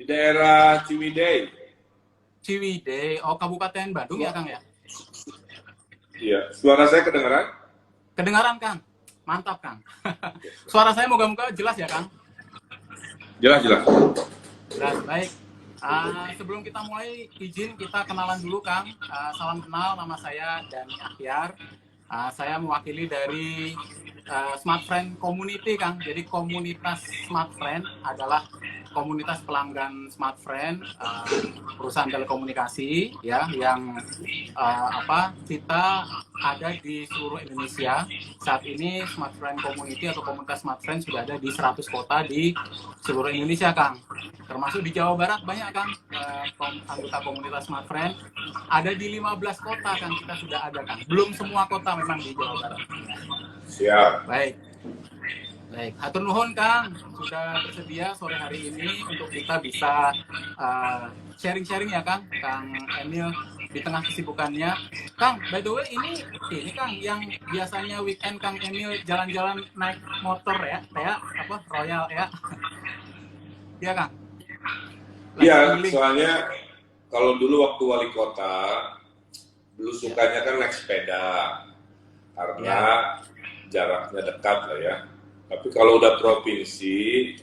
Di daerah Ciwidey. Ciwidey, oh Kabupaten Bandung ya Kang ya? Iya, suara saya kedengaran? Kedengaran Kang, mantap Kang. Suara saya moga-moga jelas ya Kang? Jelas, jelas. Jelas, baik. Sebelum kita mulai, izin kita kenalan dulu Kang. Salam kenal, nama saya Dani Akhyar. Saya mewakili dari Smart Friend Community Kang. Jadi komunitas Smart Friend adalah komunitas pelanggan Smart Friend, perusahaan telekomunikasi ya, yang kita ada di seluruh Indonesia. Saat ini Smart Friend Community atau komunitas Smart Friend sudah ada di 100 kota di seluruh Indonesia Kang. Termasuk di Jawa Barat banyak Kang, anggota komunitas Smart Friend. Ada di 15 kota Kang, kita sudah ada Kang. Belum semua kota memang di Jawa Barat. Siap. Baik. Hatur nuhun Kang, sudah bersedia sore hari ini untuk kita bisa sharing-sharing ya Kang Emil di tengah kesibukannya. Kang, by the way ini Kang yang biasanya weekend Kang Emil jalan-jalan naik motor ya, kayak Royal ya. Iya Kang. Iya, soalnya kalau dulu waktu wali kota, dulu sukanya kan naik sepeda karena jaraknya dekat lah ya. Tapi kalau udah provinsi,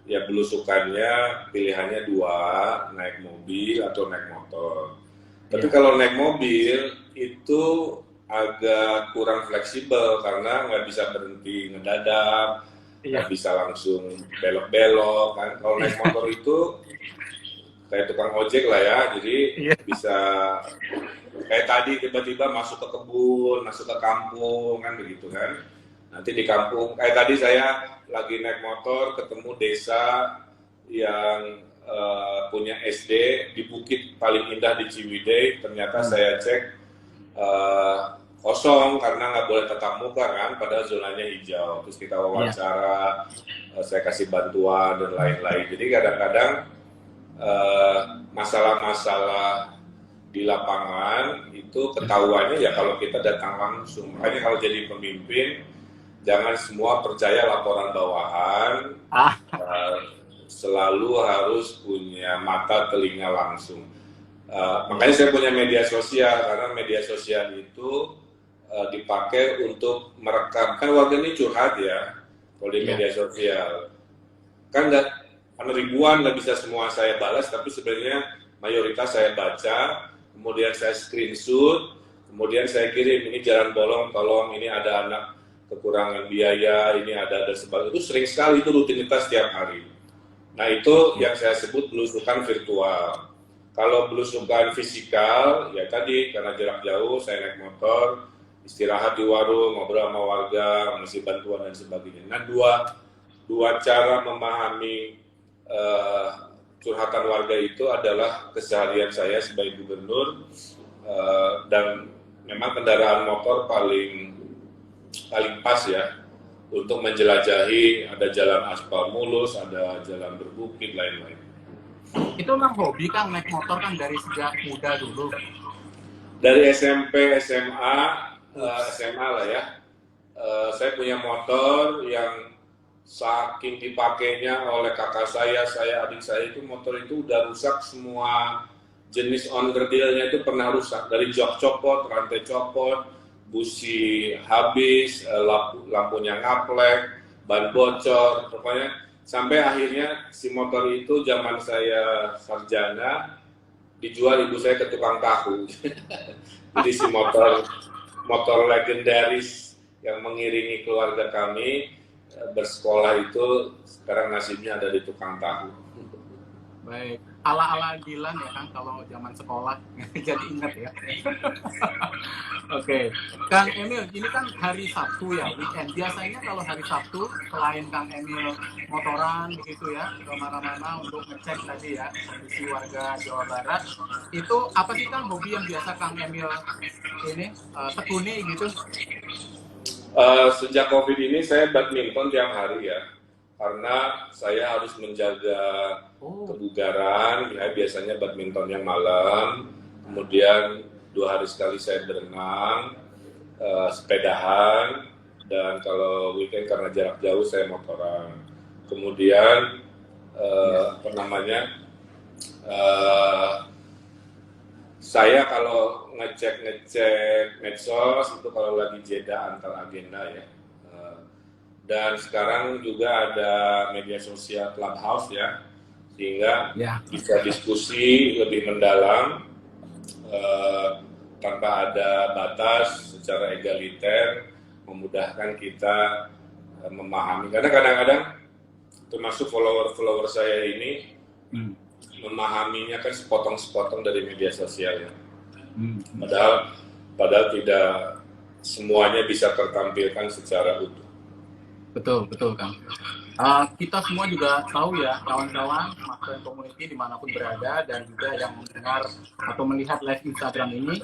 ya belusukannya pilihannya dua, naik mobil atau naik motor. Tapi kalau naik mobil itu agak kurang fleksibel karena nggak bisa berhenti ngedadak, nggak bisa langsung belok-belok kan. Kalau naik motor itu kayak tukang ojek lah ya, jadi bisa kayak tadi tiba-tiba masuk ke kebun, masuk ke kampung kan begitu kan. Nanti di kampung, kayak tadi saya lagi naik motor ketemu desa yang punya SD di bukit paling indah di Ciwidey. Ternyata saya cek kosong karena nggak boleh tatap muka kan, padahal zonanya hijau. Terus kita wawancara, saya kasih bantuan dan lain-lain. Jadi kadang-kadang masalah-masalah di lapangan itu ketahuannya ya kalau kita datang langsung. Makanya kalau jadi pemimpin jangan semua percaya laporan bawahan, selalu harus punya mata telinga langsung. Makanya saya punya media sosial, karena media sosial itu dipakai untuk merekam. Kan warga ini curhat ya, kalau di media sosial. Kan ribuan, nggak bisa semua saya balas, tapi sebenarnya mayoritas saya baca, kemudian saya screenshot, kemudian saya kirim, ini jalan bolong, tolong, ini ada anak kekurangan biaya, ini ada sebagainya. Itu sering sekali, itu rutinitas tiap hari. Nah itu yang saya sebut belusukan virtual. Kalau belusukan fisikal, ya tadi karena jarak jauh, saya naik motor, istirahat di warung, ngobrol sama warga, ngasih bantuan dan sebagainya. Nah dua cara memahami curhatan warga itu adalah keseharian saya sebagai gubernur, dan memang kendaraan motor paling pas ya untuk menjelajahi, ada jalan aspal mulus, ada jalan berbukit, lain-lain. Itu memang hobi Kang naik motor kan dari sejak muda dulu? Dari SMP, SMA, SMA lah ya. Saya punya motor yang saking dipakainya oleh kakak saya, adik saya, itu motor itu udah rusak semua jenis onderdilnya, itu pernah rusak. Dari jok copot, rantai copot, busi habis, lampunya ngaplek, ban bocor, pokoknya sampai akhirnya si motor itu zaman saya sarjana dijual ibu saya ke tukang tahu. Jadi si motor legendaris yang mengiringi keluarga kami bersekolah itu sekarang nasibnya ada di tukang tahu. Baik, ala-ala Dilan ya Kang kalau zaman sekolah. Jadi ingat ya. Oke, Kang Emil, ini kan hari Sabtu ya, weekend. Biasanya kalau hari Sabtu, selain Kang Emil motoran begitu ya, ke mana-mana untuk ngecek tadi ya, kondisi warga Jawa Barat, itu apa sih Kang hobi yang biasa Kang Emil ini tekuni gitu? Sejak COVID ini saya badminton tiap hari ya, karena saya harus menjaga kebugaran. Ya, biasanya badmintonnya malam, kemudian 2 hari sekali saya berenang, sepedahan, dan kalau weekend karena jarak jauh saya motoran. Kemudian Eh, saya kalau ngecek medsos itu kalau lagi jeda antar agenda ya. Dan sekarang juga ada media sosial Clubhouse ya, sehingga bisa diskusi lebih mendalam tanpa ada batas, secara egaliter, memudahkan kita memahami. Karena kadang-kadang termasuk follower saya ini memahaminya kan sepotong-sepotong dari media sosial ya. Padahal tidak semuanya bisa tertampilkan secara utuh. Betul Kang. Kita semua juga tahu ya, kawan-kawan Smartfren Community dimanapun berada dan juga yang mendengar atau melihat live Instagram ini,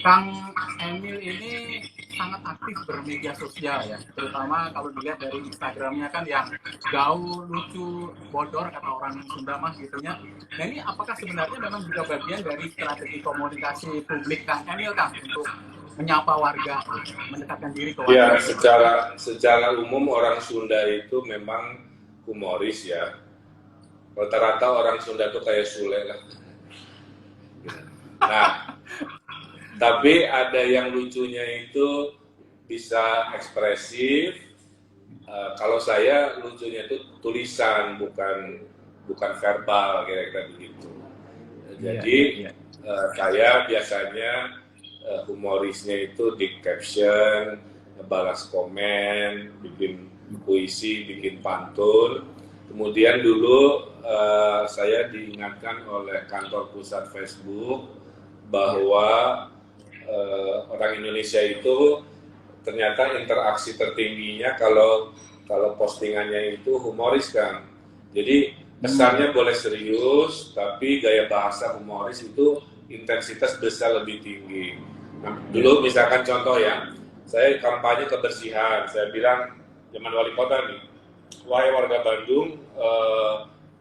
Kang Emil ini sangat aktif bermedia sosial ya, terutama kalau dilihat dari Instagramnya kan yang gaul, lucu, bodor kata orang Sunda mah gitunya. Nah ini apakah sebenarnya memang juga bagian dari strategi komunikasi publik Kang Emil Kang untuk menyapa warga, mendekatkan diri ke warga? Ya, secara umum orang Sunda itu memang humoris ya. Rata-rata orang Sunda itu kayak Sule lah. Nah, tapi ada yang lucunya itu bisa ekspresif. Kalau saya lucunya itu tulisan, bukan verbal, kira-kira begitu. Jadi saya biasanya humorisnya itu di caption, balas komen, bikin puisi, bikin pantun. Kemudian dulu saya diingatkan oleh kantor pusat Facebook bahwa orang Indonesia itu ternyata interaksi tertingginya kalau postingannya itu humoris kan. Jadi kesannya boleh serius, tapi gaya bahasa humoris itu intensitas besar lebih tinggi. Nah, dulu misalkan contoh ya, saya kampanye kebersihan, saya bilang zaman wali kota nih, wahai warga Bandung,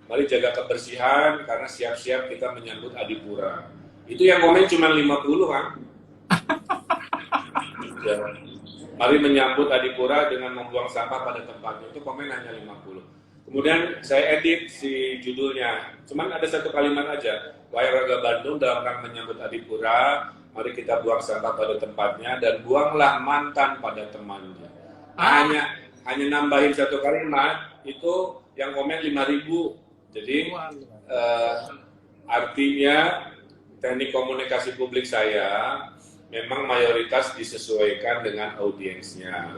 mari jaga kebersihan karena siap-siap kita menyambut Adipura. Itu yang komen cuma 50 kan. Ya. Mari menyambut Adipura dengan membuang sampah pada tempatnya, itu komen hanya 50. Kemudian saya edit si judulnya, cuman ada satu kalimat aja, wahai warga Bandung dalam rangka menyambut Adipura, mari kita buang sampah pada tempatnya dan buanglah mantan pada temannya. Hanya nambahin satu kalimat, itu yang komen 5.000. Jadi artinya teknik komunikasi publik saya memang mayoritas disesuaikan dengan audiensnya.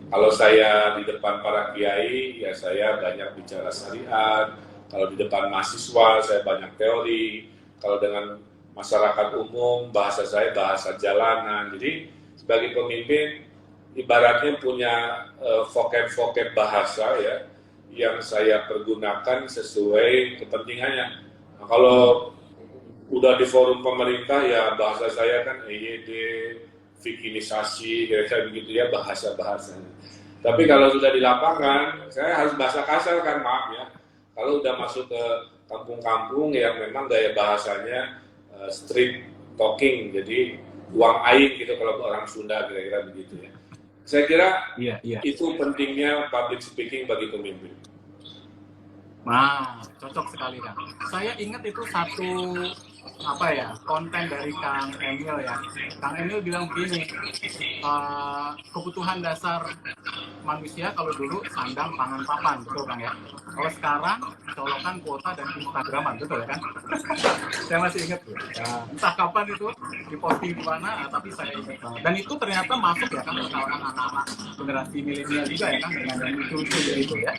Kalau saya di depan para kiai, ya saya banyak bicara syariat. Kalau di depan mahasiswa, saya banyak teori. Kalau dengan masyarakat umum, bahasa saya bahasa jalanan. Jadi sebagai pemimpin, ibaratnya punya vocab bahasa ya, yang saya pergunakan sesuai kepentingannya. Nah, kalau udah di forum pemerintah, ya bahasa saya kan EYD, fikinisasi, kira-kira begitu ya bahasa-bahasanya. Tapi kalau sudah di lapangan, saya harus bahasa kasar kan, maaf ya. Kalau udah masuk ke kampung-kampung yang memang gaya bahasanya street talking, jadi uang aing gitu kalau orang Sunda, kira-kira begitu ya. Saya kira itu pentingnya public speaking bagi pemimpin. Nah, cocok sekali Kang. Saya ingat itu satu konten dari Kang Emil ya. Kang Emil bilang begini, kebutuhan dasar manusia kalau dulu sandang, pangan, papan, betul Kang ya. Kalau sekarang colokan, kuota, dan Instagraman, betul ya kan? Saya masih ingat tuh. Ya, entah kapan itu diposting di mana, tapi saya ingat banget. Dan itu ternyata masuk ya kan ke kalangan anak-anak generasi milenial juga ya kan, dengan yang lucu-lucu gitu ya.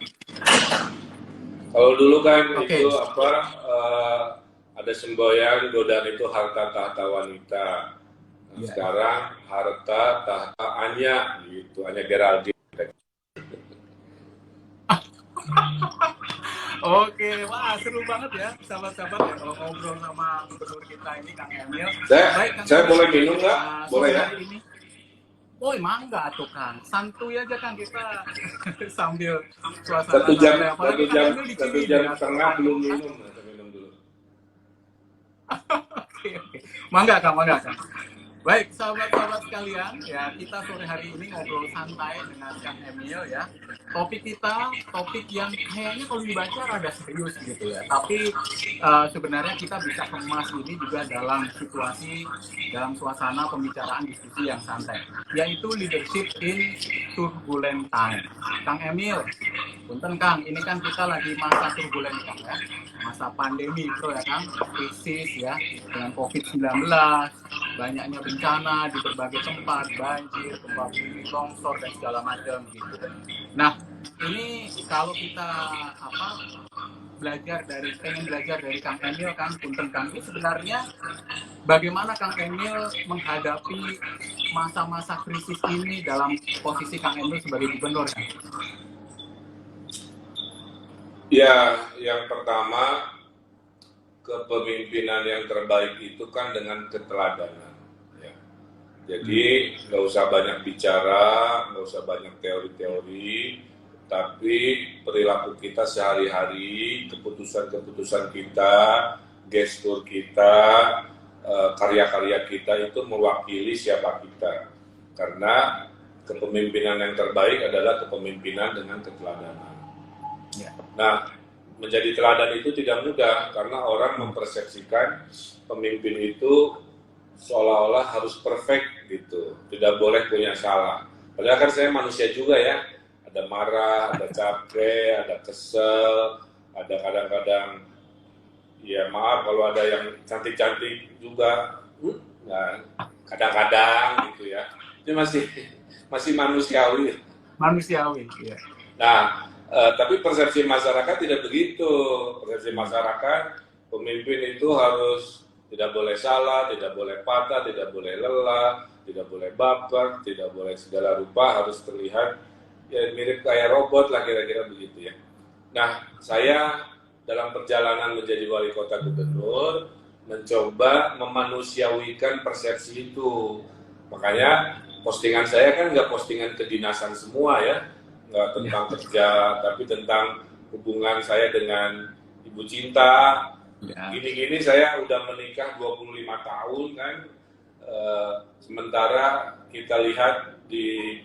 Kalau dulu kan itu ada semboyan godaan itu harta tahta wanita. Nah, sekarang harta tahta Anya gitu, Anya Geraldine. Oke, wah seru banget ya sahabat-sahabat ya kalau ngobrol sama gubernur kita ini Kang Emil. Saya boleh minum nggak? Boleh ya? Oh, mangga tuh Kang. Santuy aja Kang kita sambil suasana. Satu jam setengah belum minum. Saya minum dulu. Oke. Mangga Kang. Baik, sahabat-sahabat sekalian, ya kita sore hari ini ngobrol santai dengan Kang Emil ya. topik kita topik yang kayaknya kalau dibaca rada serius gitu ya, tapi sebenarnya kita bisa kemas ini juga dalam suasana pembicaraan diskusi yang santai, yaitu leadership in turbulent time. Kang Emil, punten Kang, ini kan kita lagi masa turbulen Kang ya, masa pandemi bro ya Kang, krisis ya, dengan COVID-19, banyaknya bencana di berbagai tempat, banjir, gempa bumi, longsor dan segala macam gitu. Nah, ini kalau kita pengen belajar dari Kang Emil kan, punten Kang, ini sebenarnya bagaimana Kang Emil menghadapi masa-masa krisis ini dalam posisi Kang Emil sebagai gubernur kan? Ya, yang pertama, kepemimpinan yang terbaik itu kan dengan keteladanan. Ya. Jadi nggak usah banyak bicara, nggak usah banyak teori-teori, tapi perilaku kita sehari-hari, keputusan-keputusan kita, gestur kita, karya-karya kita itu mewakili siapa kita. Karena kepemimpinan yang terbaik adalah kepemimpinan dengan keteladanan. Ya. Nah, menjadi teladan itu tidak mudah karena orang mempersepsikan pemimpin itu seolah-olah harus perfect gitu, tidak boleh punya salah. Padahal kan saya manusia juga ya, ada marah, ada capek, ada kesel, ada kadang-kadang ya maaf kalau ada yang cantik-cantik juga, nah, kadang-kadang gitu ya, itu masih manusiawi. Manusiawi, ya. Nah, tapi persepsi masyarakat tidak begitu. Persepsi masyarakat, pemimpin itu harus tidak boleh salah, tidak boleh patah, tidak boleh lelah, tidak boleh baper, tidak boleh segala rupa, harus terlihat ya mirip kayak robot lah kira-kira begitu ya. Nah, saya dalam perjalanan menjadi wali kota gubernur mencoba memanusiawikan persepsi itu. Makanya postingan saya kan nggak postingan kedinasan semua ya, nggak tentang kerja, tapi tentang hubungan saya dengan Ibu Cinta. Gini-gini saya udah menikah 25 tahun kan, sementara kita lihat di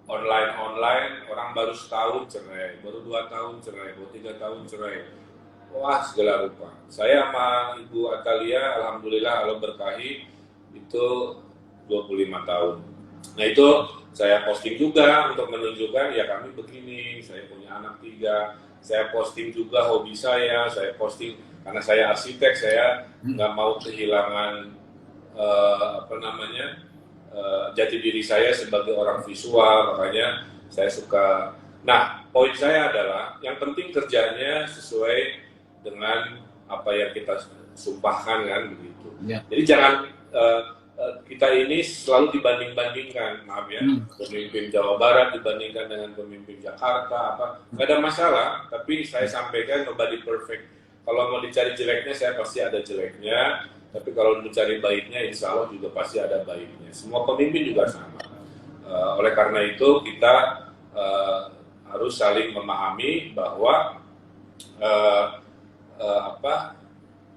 online orang baru setahun cerai, baru 2 tahun cerai, baru 3 tahun cerai. Wah, segala rupa. Saya sama Ibu Atalia, alhamdulillah Allah berkahi, itu 25 tahun. Nah itu saya posting juga untuk menunjukkan ya kami begini, saya punya anak 3, saya posting juga hobi saya posting karena saya arsitek, saya nggak mau kehilangan jati diri saya sebagai orang visual, makanya saya suka. Nah, poin saya adalah yang penting kerjanya sesuai dengan apa yang kita sumpahkan kan begitu. Ya. Jadi jangan kita ini selalu dibanding-bandingkan, maaf ya, pemimpin Jawa Barat dibandingkan dengan pemimpin Jakarta, nggak ada masalah, tapi saya sampaikan nobody perfect. Kalau mau dicari jeleknya, saya pasti ada jeleknya, tapi kalau mencari baiknya, insya Allah juga pasti ada baiknya. Semua pemimpin juga sama. Oleh karena itu, kita harus saling memahami bahwa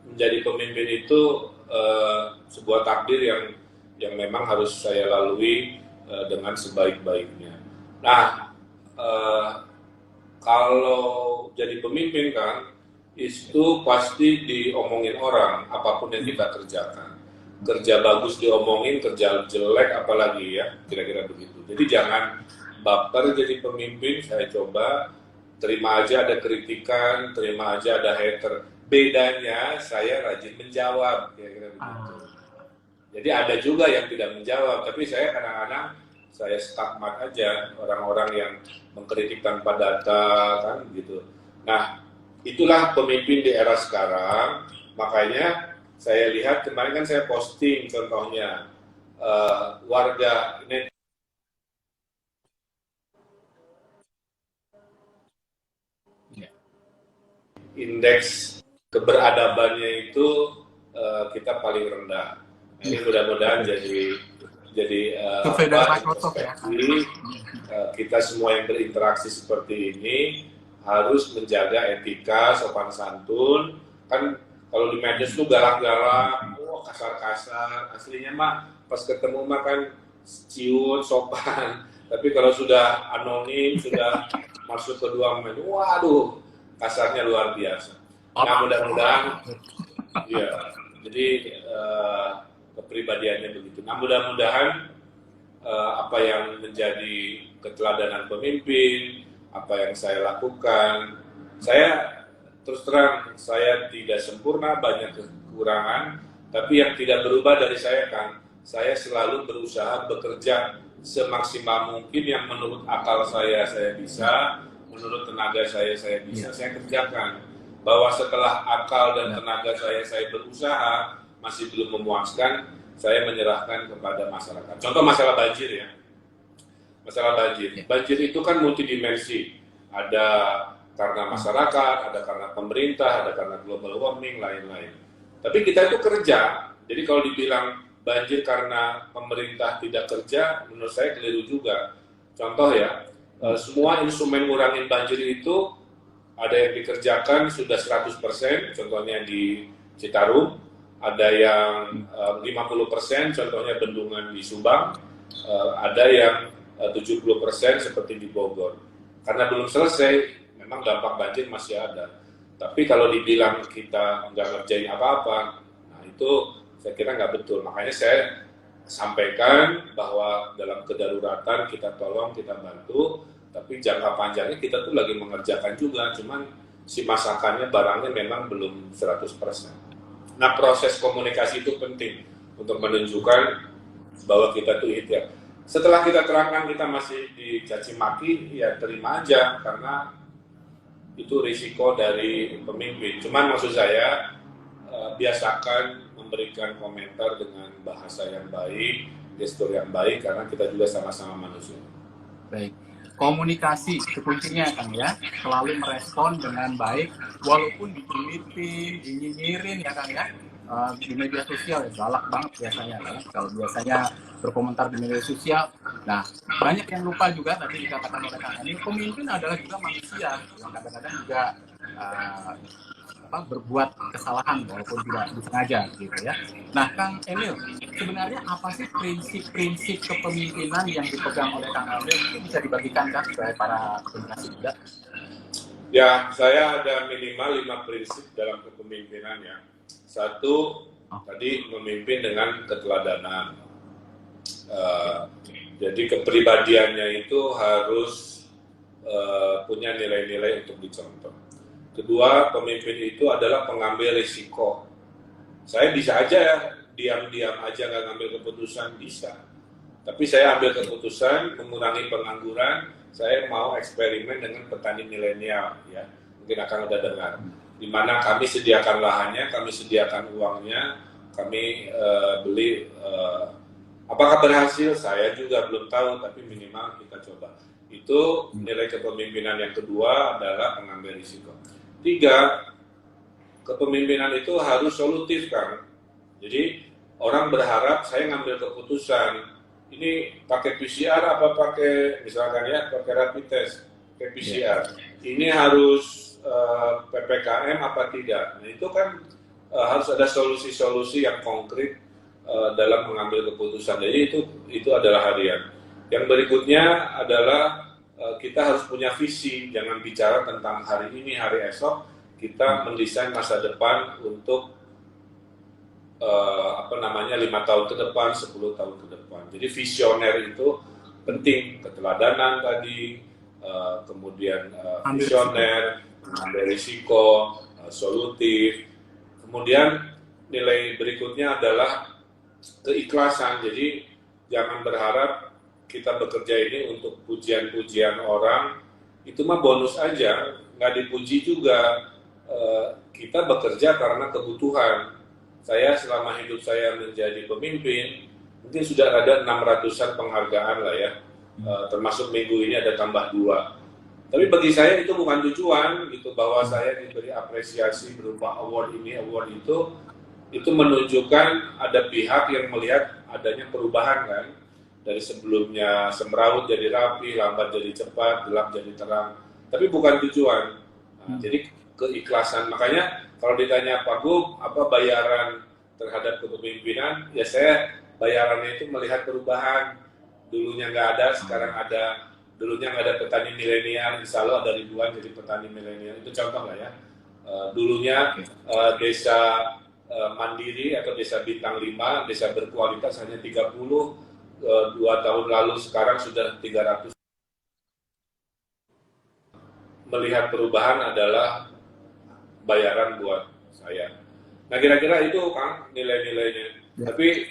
menjadi pemimpin itu sebuah takdir yang memang harus saya lalui dengan sebaik-baiknya. Nah, kalau jadi pemimpin kan, itu pasti diomongin orang, apapun yang kita kerjakan. Kerja bagus diomongin, kerja jelek apalagi ya, kira-kira begitu. Jadi jangan baper jadi pemimpin, saya coba terima aja ada kritikan, terima aja ada hater. Bedanya saya rajin menjawab, kira-kira begitu. Jadi ada juga yang tidak menjawab, tapi saya kadang-kadang saya stigmat aja orang-orang yang mengkritik tanpa data kan gitu. Nah, itulah pemimpin di era sekarang. Makanya saya lihat kemarin kan saya posting contohnya warga net indeks keberadabannya itu kita paling rendah. Ini mudah-mudahan jadi kita semua yang berinteraksi seperti ini harus menjaga etika, sopan santun. Kan kalau di medsos tuh galak-galak, kasar-kasar. Aslinya mah pas ketemu mah kan ciut, sopan. Tapi kalau sudah anonim, sudah masuk ke 2 menit, waduh, kasarnya luar biasa. Nah, mudah-mudahan, ya, jadi kepribadiannya begitu. Nah, mudah-mudahan apa yang menjadi keteladanan pemimpin, apa yang saya lakukan, saya terus terang, saya tidak sempurna, banyak kekurangan, tapi yang tidak berubah dari saya kan, saya selalu berusaha bekerja semaksimal mungkin yang menurut akal saya bisa, menurut tenaga saya bisa, saya kerjakan. Bahwa setelah akal dan tenaga saya berusaha masih belum memuaskan, saya menyerahkan kepada masyarakat. Contoh masalah banjir ya. Masalah banjir. Banjir itu kan multidimensi. Ada karena masyarakat, ada karena pemerintah, ada karena global warming, lain-lain. Tapi kita itu kerja. Jadi kalau dibilang banjir karena pemerintah tidak kerja, menurut saya keliru juga. Contoh ya, semua instrumen ngurangin banjir itu ada yang dikerjakan sudah 100%, contohnya di Citarum, ada yang 50%, contohnya bendungan di Subang, ada yang 70% seperti di Bogor. Karena belum selesai, memang dampak banjir masih ada. Tapi kalau dibilang kita nggak ngerjain apa-apa, nah itu saya kira nggak betul. Makanya saya sampaikan bahwa dalam kedaruratan kita tolong, kita bantu, tapi jangka panjangnya kita tuh lagi mengerjakan juga, cuman si masakannya, barangnya memang belum 100%. Nah, proses komunikasi itu penting untuk menunjukkan bahwa kita tuh ikhtiar. Setelah kita terangkan kita masih dicaci maki, ya terima aja, karena itu risiko dari pemimpin. Cuman maksud saya, biasakan memberikan komentar dengan bahasa yang baik, gestur yang baik, karena kita juga sama-sama manusia. Baik. Komunikasi itu kuncinya kan ya, selalu merespon dengan baik walaupun dijulitin, dinyinyirin ya kan ya. Di media sosial ya galak banget biasanya kan. Kalau biasanya berkomentar di media sosial, nah banyak yang lupa juga tadi dikatakan oleh Kang Emil, pemimpin adalah juga manusia yang kadang-kadang juga berbuat kesalahan walaupun tidak disengaja gitu ya. Nah, Kang Emil, sebenarnya apa sih prinsip-prinsip kepemimpinan yang dipegang oleh Kang Emil? Mungkin bisa dibagikan kan supaya para generasi muda? Ya, saya ada minimal 5 prinsip dalam kepemimpinan ya. Satu, tadi memimpin dengan keteladanan. Jadi kepribadiannya itu harus punya nilai-nilai untuk dicontoh. Kedua, pemimpin itu adalah pengambil risiko. Saya bisa aja diam-diam aja nggak ngambil keputusan, bisa. Tapi saya ambil keputusan mengurangi pengangguran, saya mau eksperimen dengan petani milenial, ya. Mungkin akan udah dengar. Di mana kami sediakan lahannya, kami sediakan uangnya, kami beli. Apakah berhasil? Saya juga belum tahu, tapi minimal kita coba. Itu nilai kepemimpinan yang kedua adalah pengambil risiko. 3, kepemimpinan itu harus solutif kan. Jadi orang berharap saya ngambil keputusan ini pakai PCR apa pakai misalkan ya pakai rapid test, pakai PCR. Ini harus PPKM apa tidak. Nah itu kan harus ada solusi-solusi yang konkret dalam mengambil keputusan. Jadi itu adalah harian. Yang berikutnya adalah kita harus punya visi, jangan bicara tentang hari ini, hari esok, kita mendesain masa depan untuk 5 tahun ke depan, 10 tahun ke depan. Jadi visioner itu penting, keteladanan tadi, kemudian visioner, mengambil risiko, solutif. Kemudian nilai berikutnya adalah keikhlasan. Jadi jangan berharap kita bekerja ini untuk pujian-pujian orang, itu mah bonus aja, nggak dipuji juga. Kita bekerja karena kebutuhan. Saya selama hidup saya menjadi pemimpin, mungkin sudah ada 600-an penghargaan lah ya, termasuk minggu ini ada tambah 2. Tapi bagi saya itu bukan tujuan, gitu, bahwa saya diberi apresiasi berupa award ini, award itu menunjukkan ada pihak yang melihat adanya perubahan kan. Dari sebelumnya semrawut jadi rapi, lambat jadi cepat, gelap jadi terang. Tapi bukan tujuan. Nah, jadi keikhlasan. Makanya kalau ditanya Pak Gub, apa bayaran terhadap kepemimpinan? Ya saya bayarannya itu melihat perubahan. dulunya nggak ada, sekarang ada. Dulunya nggak ada petani milenial, insya Allah ada ribuan jadi petani milenial. Itu contoh lah ya. Dulunya desa mandiri atau desa bintang 5, desa berkualitas hanya 30, 2 tahun lalu sekarang sudah 300. Melihat perubahan adalah bayaran buat saya. Nah kira-kira itu Kang nilai-nilainya. Ya. Tapi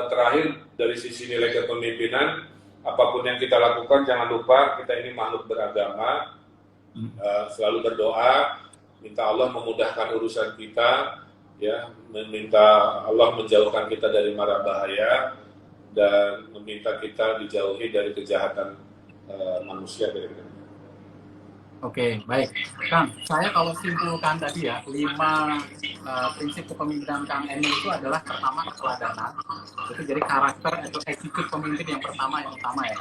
terakhir dari sisi nilai kepemimpinan, apapun yang kita lakukan jangan lupa kita ini makhluk beragama, selalu berdoa, minta Allah memudahkan urusan kita, ya, meminta Allah menjauhkan kita dari mara bahaya dan meminta kita dijauhi dari kejahatan manusia. Oke, baik. Kang, saya kalau simpulkan tadi ya, 5 prinsip kepemimpinan Kang Emil itu adalah pertama keteladanan. Itu jadi karakter atau attitude pemimpin yang utama ya Kang ya.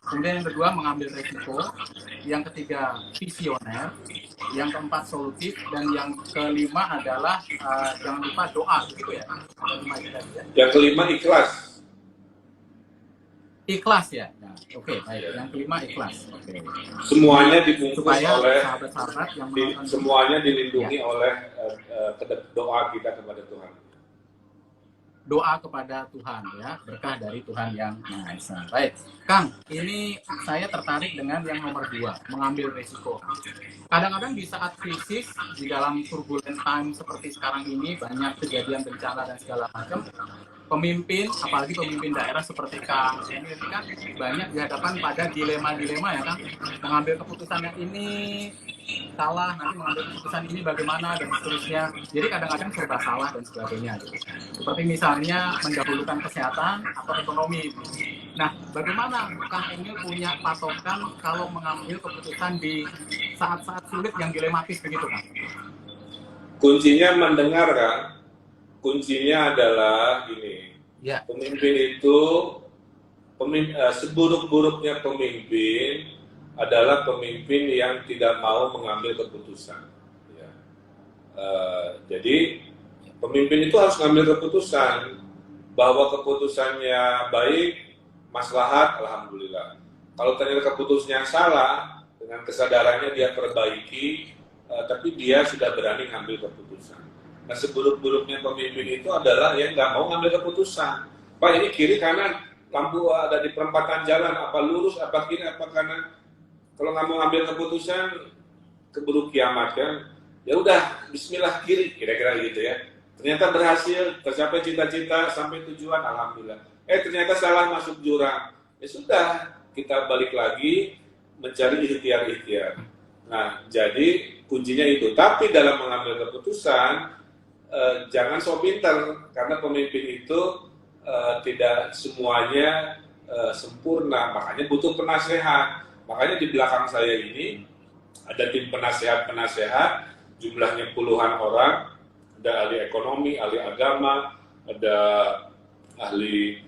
Kemudian yang kedua mengambil resiko, yang ketiga visioner, yang keempat solutif, dan yang kelima adalah jangan lupa doa, gitu ya. Yang kelima ikhlas. Ikhlas ya. Nah, oke, baik. Yang kelima ikhlas. Oke. Semuanya dibungkus Supaya oleh sahabat-sahabat yang semuanya dilindungi oleh doa kita kepada Tuhan. Doa kepada Tuhan ya, berkah dari Tuhan yang Maha Esa. Baik, Kang, ini saya tertarik dengan yang nomor 2, mengambil risiko. Kadang-kadang di saat krisis, di dalam turbulent time seperti sekarang ini, banyak kejadian bencana dan segala macam, pemimpin, apalagi pemimpin daerah seperti Kang Emil kan banyak dihadapkan pada dilema-dilema ya Kang, mengambil keputusan yang ini salah, nanti mengambil keputusan ini bagaimana dan seterusnya. Jadi kadang-kadang serba salah dan sebagainya. Seperti misalnya mendahulukan kesehatan atau ekonomi. Nah, bagaimana Kang Emil punya patokan kalau mengambil keputusan di saat-saat sulit yang dilematis begitu Kang? Kuncinya mendengar kan. Kuncinya adalah gini, ya. Pemimpin itu, seburuk-buruknya pemimpin adalah pemimpin yang tidak mau mengambil keputusan. Ya. Jadi pemimpin itu harus mengambil keputusan, bahwa keputusannya baik, maslahat, alhamdulillah. Kalau ternyata keputusannya salah, dengan kesadarannya dia perbaiki, tapi dia sudah berani mengambil keputusan. Nah, seburuk-buruknya pemimpin itu adalah yang nggak mau ngambil keputusan. Pak, ini kiri kanan, lampu ada di perempatan jalan, apa lurus, apa kiri, apa kanan. Kalau nggak mau ngambil keputusan, keburu kiamat kan. Ya udah, Bismillah kiri, kira-kira gitu ya. Ternyata berhasil, tercapai cita-cita, sampai tujuan, alhamdulillah. Ternyata salah, masuk jurang. Ya sudah, kita balik lagi mencari ikhtiar-ikhtiar. Nah, jadi kuncinya itu. Tapi dalam mengambil keputusan, jangan sok pintar, karena pemimpin itu tidak semuanya sempurna, makanya butuh penasehat. Makanya di belakang saya ini ada tim penasehat-penasehat, jumlahnya puluhan orang, ada ahli ekonomi, ahli agama, ada ahli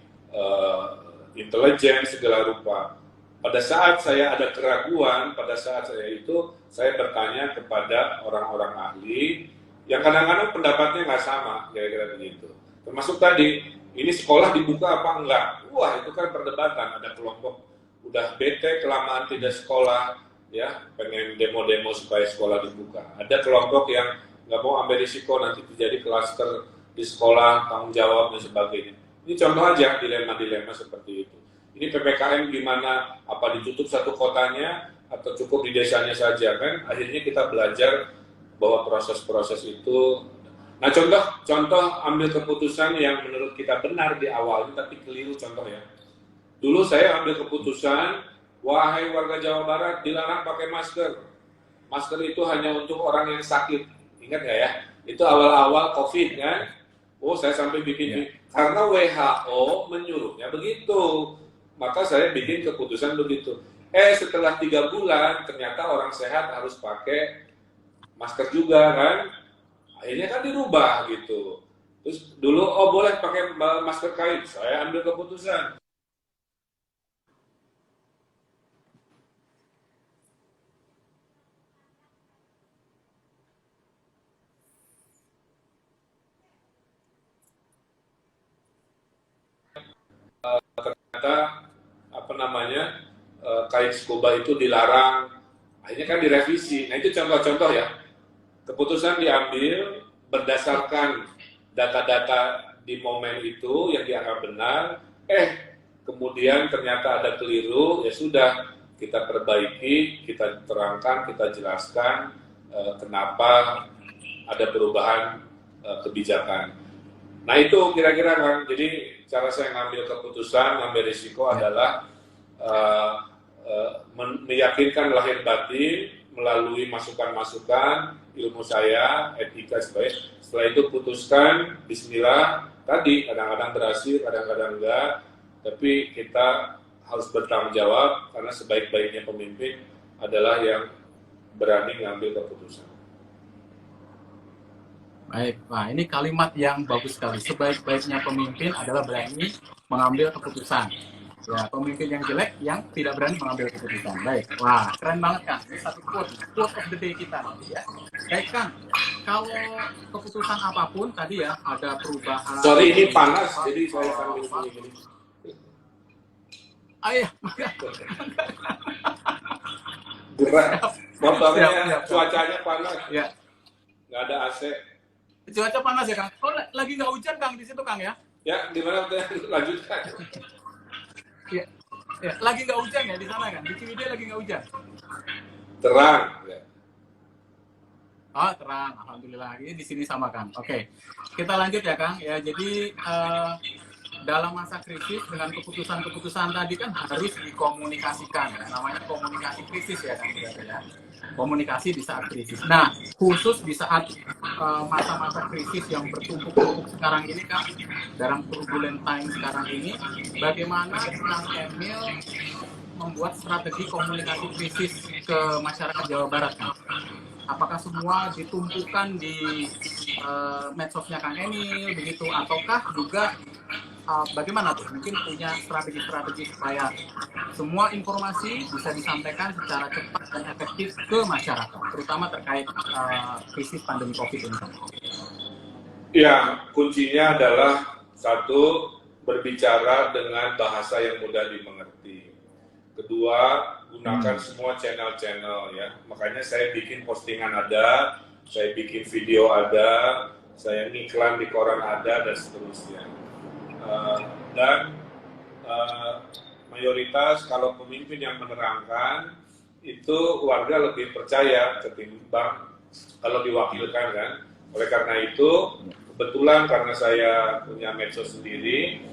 intelijen segala rupa. Pada saat saya ada keraguan, pada saat saya bertanya kepada orang-orang ahli, yang kadang-kadang pendapatnya nggak sama, kira-kira begitu. Termasuk tadi, ini sekolah dibuka apa enggak? Wah, itu kan perdebatan. Ada kelompok udah bete kelamaan tidak sekolah, ya, pengen demo-demo supaya sekolah dibuka. Ada kelompok yang nggak mau ambil risiko nanti terjadi klaster di sekolah, tanggung jawab dan sebagainya. Ini contoh aja dilema-dilema seperti itu. Ini PPKM gimana? Apa ditutup satu kotanya atau cukup di desanya saja kan? Akhirnya kita belajar bahwa proses-proses itu. Nah, contoh ambil keputusan yang menurut kita benar di awal, tapi keliru contoh ya. Dulu saya ambil keputusan, wahai warga Jawa Barat, dilarang pakai masker. Masker itu hanya untuk orang yang sakit. Ingat nggak ya? Itu awal-awal COVID kan? Oh, saya sampai bikin, karena WHO menyuruhnya begitu. Maka saya bikin keputusan begitu. Setelah 3 bulan, ternyata orang sehat harus pakai masker juga kan, akhirnya kan dirubah gitu. Terus dulu boleh pakai masker kain, saya ambil keputusan. Ternyata apa namanya kain scuba itu dilarang, akhirnya kan direvisi. Nah itu contoh-contoh ya, keputusan diambil berdasarkan data-data di momen itu yang dianggap benar, kemudian ternyata ada keliru, ya sudah kita perbaiki, kita terangkan, kita jelaskan kenapa ada perubahan kebijakan. Nah itu kira-kira kan, jadi cara saya ngambil keputusan, ngambil risiko adalah meyakinkan lahir batin melalui masukan-masukan ilmu saya, etika setelah itu putuskan, bismillah, tadi kadang-kadang berhasil, kadang-kadang enggak, tapi kita harus bertanggung jawab karena sebaik-baiknya pemimpin adalah yang berani ngambil keputusan. Baik, nah ini kalimat yang bagus sekali. Sebaik-baiknya pemimpin adalah berani mengambil keputusan. Ya, pemimpin yang jelek yang tidak berani mengambil keputusan. Baik, wah keren banget Kang. Ini satu quote of the day kita nanti ya. Baik Kang, kalau keputusan apapun tadi ya ada perubahan. Sorry ini panas, jadi saya sambil gini. Ayah, gerah. Motornya cuacanya panas. Ya. Nggak ada AC. Cuaca panas ya Kang. Oh lagi nggak hujan Kang di situ Kang ya? Ya, gimana lanjutkan? Ya, ya. Lagi nggak hujan ya di sana kan? Di Ciwidey lagi nggak hujan? Terang. Ya. Oh terang, alhamdulillah. Ini di sini sama Kang. Oke, kita lanjut ya Kang. Ya jadi dalam masa krisis dengan keputusan-keputusan tadi kan harus dikomunikasikan. Ya. Namanya komunikasi krisis ya Kang. Ya. Komunikasi di saat krisis. Nah, khusus di saat masa-masa krisis yang bertumpuk-tumpuk sekarang ini Kang, dalam turbulent time sekarang ini, bagaimana Kang Emil membuat strategi komunikasi krisis ke masyarakat Jawa Barat Kang? Apakah semua ditumpukan di medsosnya Kang Emil begitu, ataukah juga bagaimana tuh? Mungkin punya strategi-strategi supaya semua informasi bisa disampaikan secara cepat dan efektif ke masyarakat, terutama terkait krisis pandemi COVID ini. Ya, kuncinya adalah satu, berbicara dengan bahasa yang mudah dimengerti. Kedua, gunakan semua channel-channel ya. Makanya saya bikin postingan ada, saya bikin video ada, saya ngiklan di koran ada, dan seterusnya. Mayoritas kalau pemimpin yang menerangkan itu warga lebih percaya ketimbang kalau diwakilkan kan. Oleh karena itu kebetulan karena saya punya medsos sendiri,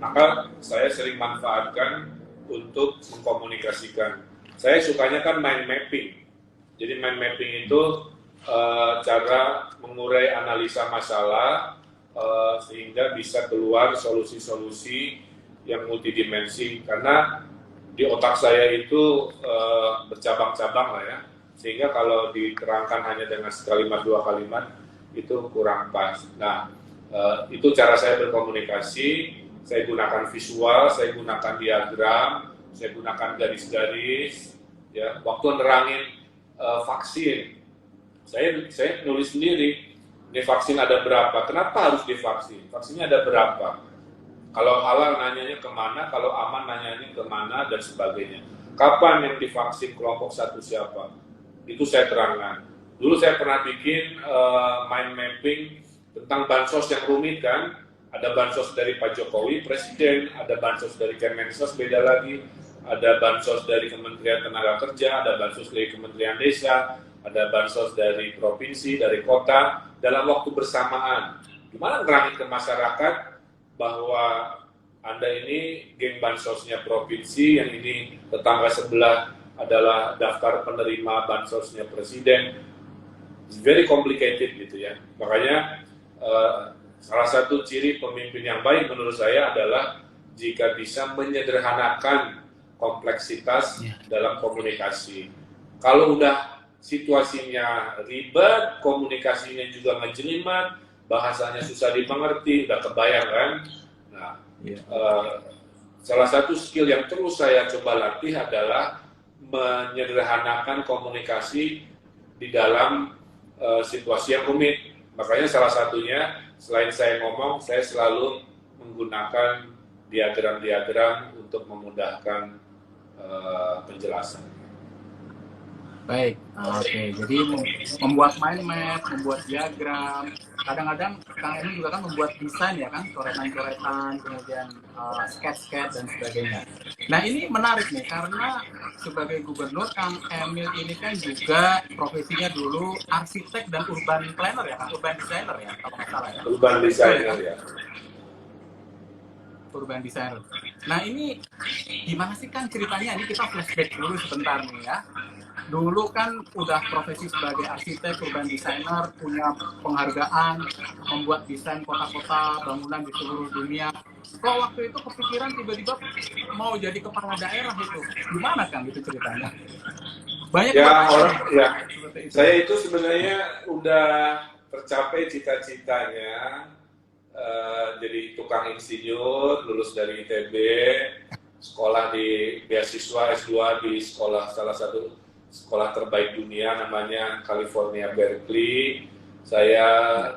maka saya sering manfaatkan untuk mengkomunikasikan. Saya sukanya kan mind mapping. Jadi mind mapping itu cara mengurai analisa masalah sehingga bisa keluar solusi-solusi yang multidimensi, karena di otak saya itu bercabang-cabang lah ya, sehingga kalau diterangkan hanya dengan sekalimat dua kalimat itu kurang pas. Nah itu cara saya berkomunikasi. Saya gunakan visual, saya gunakan diagram, saya gunakan garis-garis ya. Waktu nerangin vaksin, saya nulis sendiri, ini vaksin ada berapa, kenapa harus divaksin, vaksinnya ada berapa, kalau halal nanyanya kemana, kalau aman nanyanya kemana, dan sebagainya. Kapan yang divaksin kelompok satu siapa, itu saya terangkan. Dulu saya pernah bikin mind mapping tentang bansos yang rumit kan. Ada bansos dari Pak Jokowi, Presiden, ada bansos dari Kemensos, beda lagi, ada bansos dari Kementerian Tenaga Kerja, ada bansos dari Kementerian Desa, ada bansos dari provinsi, dari kota, dalam waktu bersamaan. Gimana nerangin ke masyarakat bahwa Anda ini geng bansosnya provinsi, yang ini tetangga sebelah adalah daftar penerima bansosnya Presiden. It's very complicated gitu ya. Makanya salah satu ciri pemimpin yang baik menurut saya adalah jika bisa menyederhanakan kompleksitas dalam komunikasi. Kalau udah situasinya ribet, komunikasinya juga ngejelimet, bahasanya susah dimengerti, udah kebayang kan? Nah, salah satu skill yang terus saya coba latih adalah menyederhanakan komunikasi di dalam situasi yang rumit. Makanya salah satunya, selain saya ngomong, saya selalu menggunakan diagram-diagram untuk untuk memudahkan penjelasan. Baik, oke. Jadi membuat mind map, membuat diagram, kadang-kadang Kang Emil juga kan membuat desain ya kan, coretan-coretan, kemudian sketch-sketch dan sebagainya. Nah ini menarik nih karena sebagai gubernur Kang Emil ini kan juga profesinya dulu arsitek dan urban planner ya kan, urban designer ya kalau nggak salah ya. Urban designer ya. Urban designer. Nah ini gimana sih kan ceritanya? Ini kita flashback dulu sebentar nih ya. Dulu kan udah profesi sebagai arsitek, urban designer, punya penghargaan, membuat desain kota-kota, bangunan di seluruh dunia. Kok waktu itu kepikiran tiba-tiba mau jadi kepala daerah itu? Gimana kan gitu ceritanya? Banyak Ya, ya. Saya itu sebenarnya udah tercapai cita-citanya jadi tukang insinyur, lulus dari ITB, sekolah di beasiswa S2 di salah satu sekolah terbaik dunia namanya California Berkeley. Saya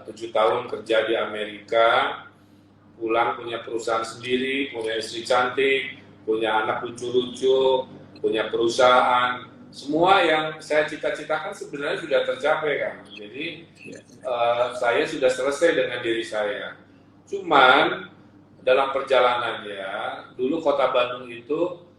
7 tahun kerja di Amerika, pulang punya perusahaan sendiri, punya istri cantik, punya anak lucu-lucu, punya perusahaan. Semua yang saya cita-citakan sebenarnya sudah tercapai kan. Jadi saya sudah selesai dengan diri saya. Cuman dalam perjalanannya, dulu Kota Bandung itu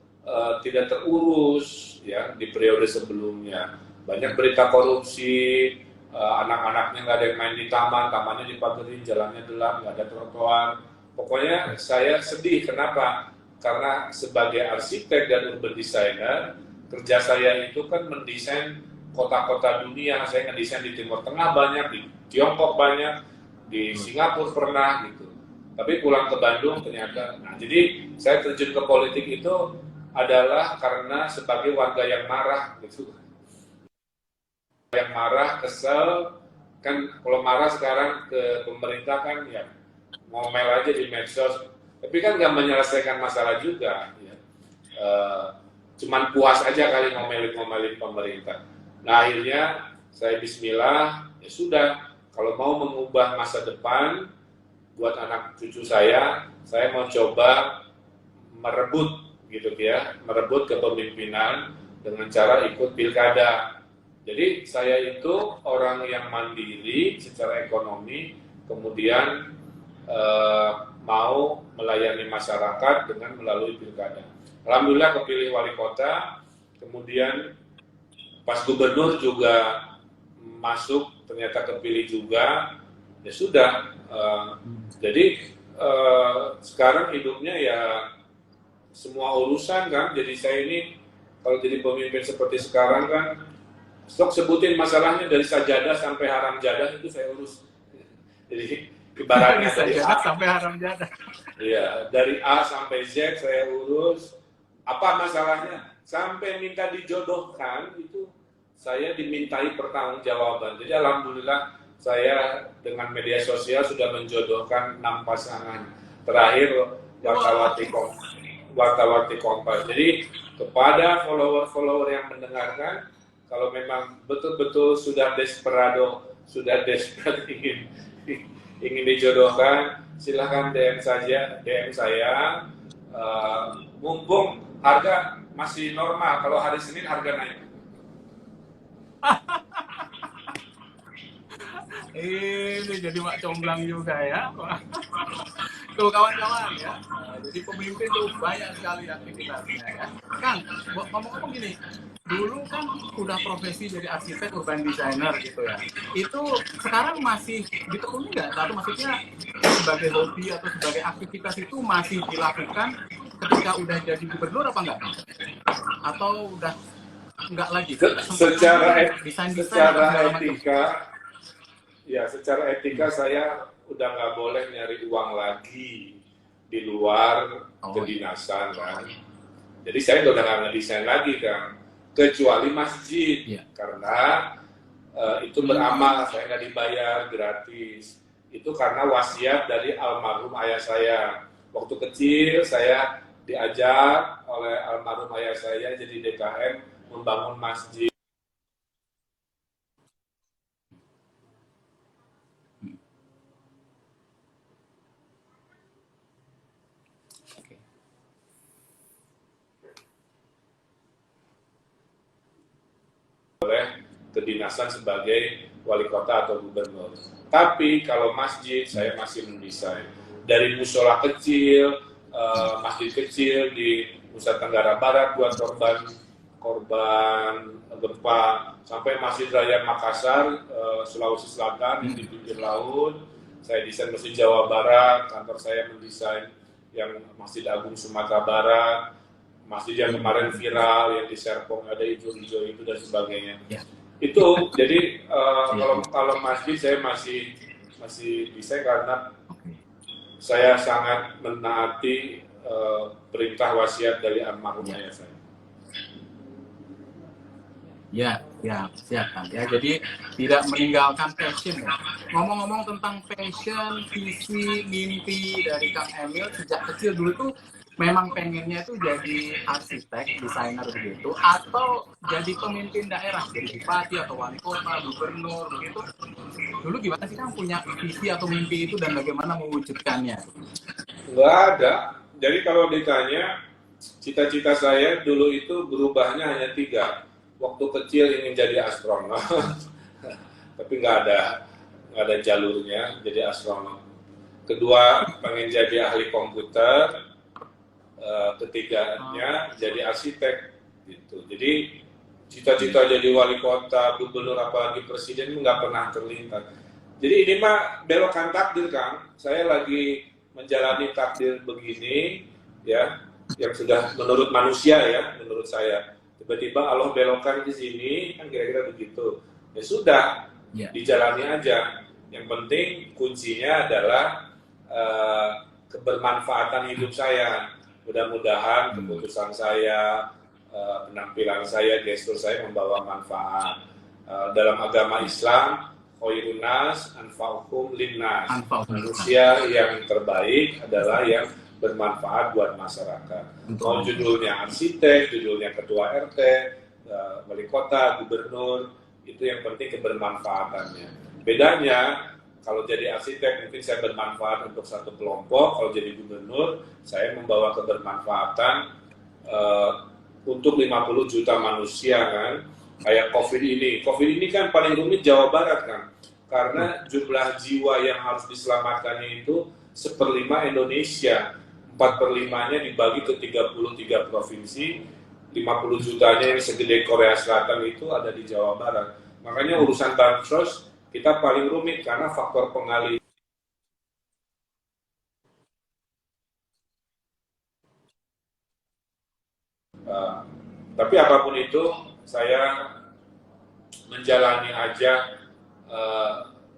tidak terurus ya di periode sebelumnya. Banyak berita korupsi, anak-anaknya nggak ada yang main di taman, tamannya dipagerin, jalannya gelap, nggak ada trotoar. Pokoknya saya sedih. Kenapa? Karena sebagai arsitek dan urban designer, kerja saya itu kan mendesain kota-kota dunia. Saya ngedesain di Timur Tengah banyak, di Tiongkok banyak, di Singapura pernah gitu. Tapi pulang ke Bandung ternyata, nah jadi saya terjun ke politik itu adalah karena sebagai warga yang marah gitu. Yang marah, kesel, kan kalau marah sekarang ke pemerintah kan ya ngomel aja di medsos, tapi kan nggak menyelesaikan masalah juga. Ya. Cuman puas aja kali ngomelin pemerintah. Nah akhirnya saya bismillah, ya sudah, kalau mau mengubah masa depan buat anak cucu saya mau coba merebut gitu ya, merebut kepemimpinan dengan cara ikut pilkada. Jadi saya itu orang yang mandiri secara ekonomi, kemudian mau melayani masyarakat dengan melalui pilkada. Alhamdulillah kepilih wali kota, kemudian pas gubernur juga masuk, ternyata kepilih juga, ya sudah. Jadi sekarang hidupnya ya semua urusan kan, jadi saya ini kalau jadi pemimpin seperti sekarang kan, stok sebutin masalahnya dari sajadah sampai haram jadah itu saya urus. Jadi ibaratnya dari A sampai haram jadah. Iya, dari A sampai Z saya urus. Apa masalahnya? Sampai minta dijodohkan itu saya dimintai pertanggungjawaban. Jadi alhamdulillah saya dengan media sosial sudah menjodohkan 6 pasangan. Terakhir warta-warti Kompas. Jadi kepada follower-follower yang mendengarkan, kalau memang betul-betul sudah desperate ingin dijodohkan, silahkan DM saya. Mumpung harga masih normal, kalau hari Senin harga naik. Ini jadi mak comblang juga ya. Tuh kawan-kawan ya. Jadi pemimpin tuh banyak sekali aktivitasnya ya. Kang, ngomong-ngomong gini, dulu kan udah profesi jadi arsitek urban designer gitu ya. Itu sekarang masih ditekuni nggak? Atau maksudnya sebagai hobi atau sebagai aktivitas itu masih dilakukan ketika udah jadi gubernur apa enggak? Atau udah enggak lagi? Secara etika saya udah nggak boleh nyari uang lagi di luar kedinasan kan. Jadi saya udah nggak ngedesain lagi kan, kecuali masjid karena itu beramal, saya nggak dibayar, gratis. Itu karena wasiat dari almarhum ayah saya. Waktu kecil saya diajak oleh almarhum ayah saya jadi DKM membangun masjid. kedinasan sebagai wali kota atau gubernur. Tapi kalau masjid, saya masih mendesain. Dari musola kecil, masjid kecil di Nusa Tenggara Barat buat korban gempa, sampai Masjid Raya Makassar, Sulawesi Selatan yang di pinggir laut. Saya desain Masjid Jawa Barat, kantor saya mendesain yang Masjid Agung Sumatera Barat, masjid yang kemarin viral yang di Serpong ada hijau-hijau itu dan sebagainya. Ya. Itu jadi kalau masjid saya masih desain karena saya sangat menaati perintah wasiat dari almarhum ayah saya. Ya, siap kan. Ya, jadi tidak meninggalkan passion. Ya. Ngomong-ngomong tentang passion, visi, mimpi dari Kang Emil sejak kecil dulu tuh memang pengennya tuh jadi arsitek, desainer begitu, atau jadi pemimpin daerah, jadi bupati atau wali kota, gubernur begitu. Dulu gimana sih Kang punya visi atau mimpi itu dan bagaimana mewujudkannya? Nggak ada. Jadi kalau ditanya, cita-cita saya dulu itu berubahnya hanya 3. Waktu kecil ingin jadi astronot, tapi nggak ada jalurnya jadi astronot. Kedua, pengen jadi ahli komputer. Ketiganya jadi arsitek gitu. Jadi cita-cita jadi wali kota, gubernur, apalagi presiden nggak pernah terlintas. Jadi ini mah belokan takdir, Kang. Saya lagi menjalani takdir begini ya, yang sudah menurut manusia ya, menurut saya. Tiba-tiba Allah belokkan di sini, kan kira-kira begitu. Ya sudah, dijalani aja. Yang penting kuncinya adalah kebermanfaatan hidup saya. Mudah-mudahan keputusan saya, penampilan saya, gestur saya membawa manfaat. Dalam agama Islam, khairun nas anfa'uhum linnas. Manusia yang terbaik adalah yang bermanfaat buat masyarakat. Kalau judulnya arsitek, judulnya ketua RT, wali kota, gubernur, itu yang penting kebermanfaatannya. Bedanya, kalau jadi arsitek mungkin saya bermanfaat untuk satu kelompok, kalau jadi gubernur saya membawa kebermanfaatan untuk 50 juta manusia kan. Kayak COVID ini. COVID ini kan paling rumit Jawa Barat kan. Karena jumlah jiwa yang harus diselamatkannya itu 1/5 Indonesia. 4/5-nya dibagi ke 33 provinsi. 50 jutanya yang segede Korea Selatan itu ada di Jawa Barat. Makanya urusan bansos kita paling rumit karena faktor pengalih. Tapi apapun itu, saya menjalani aja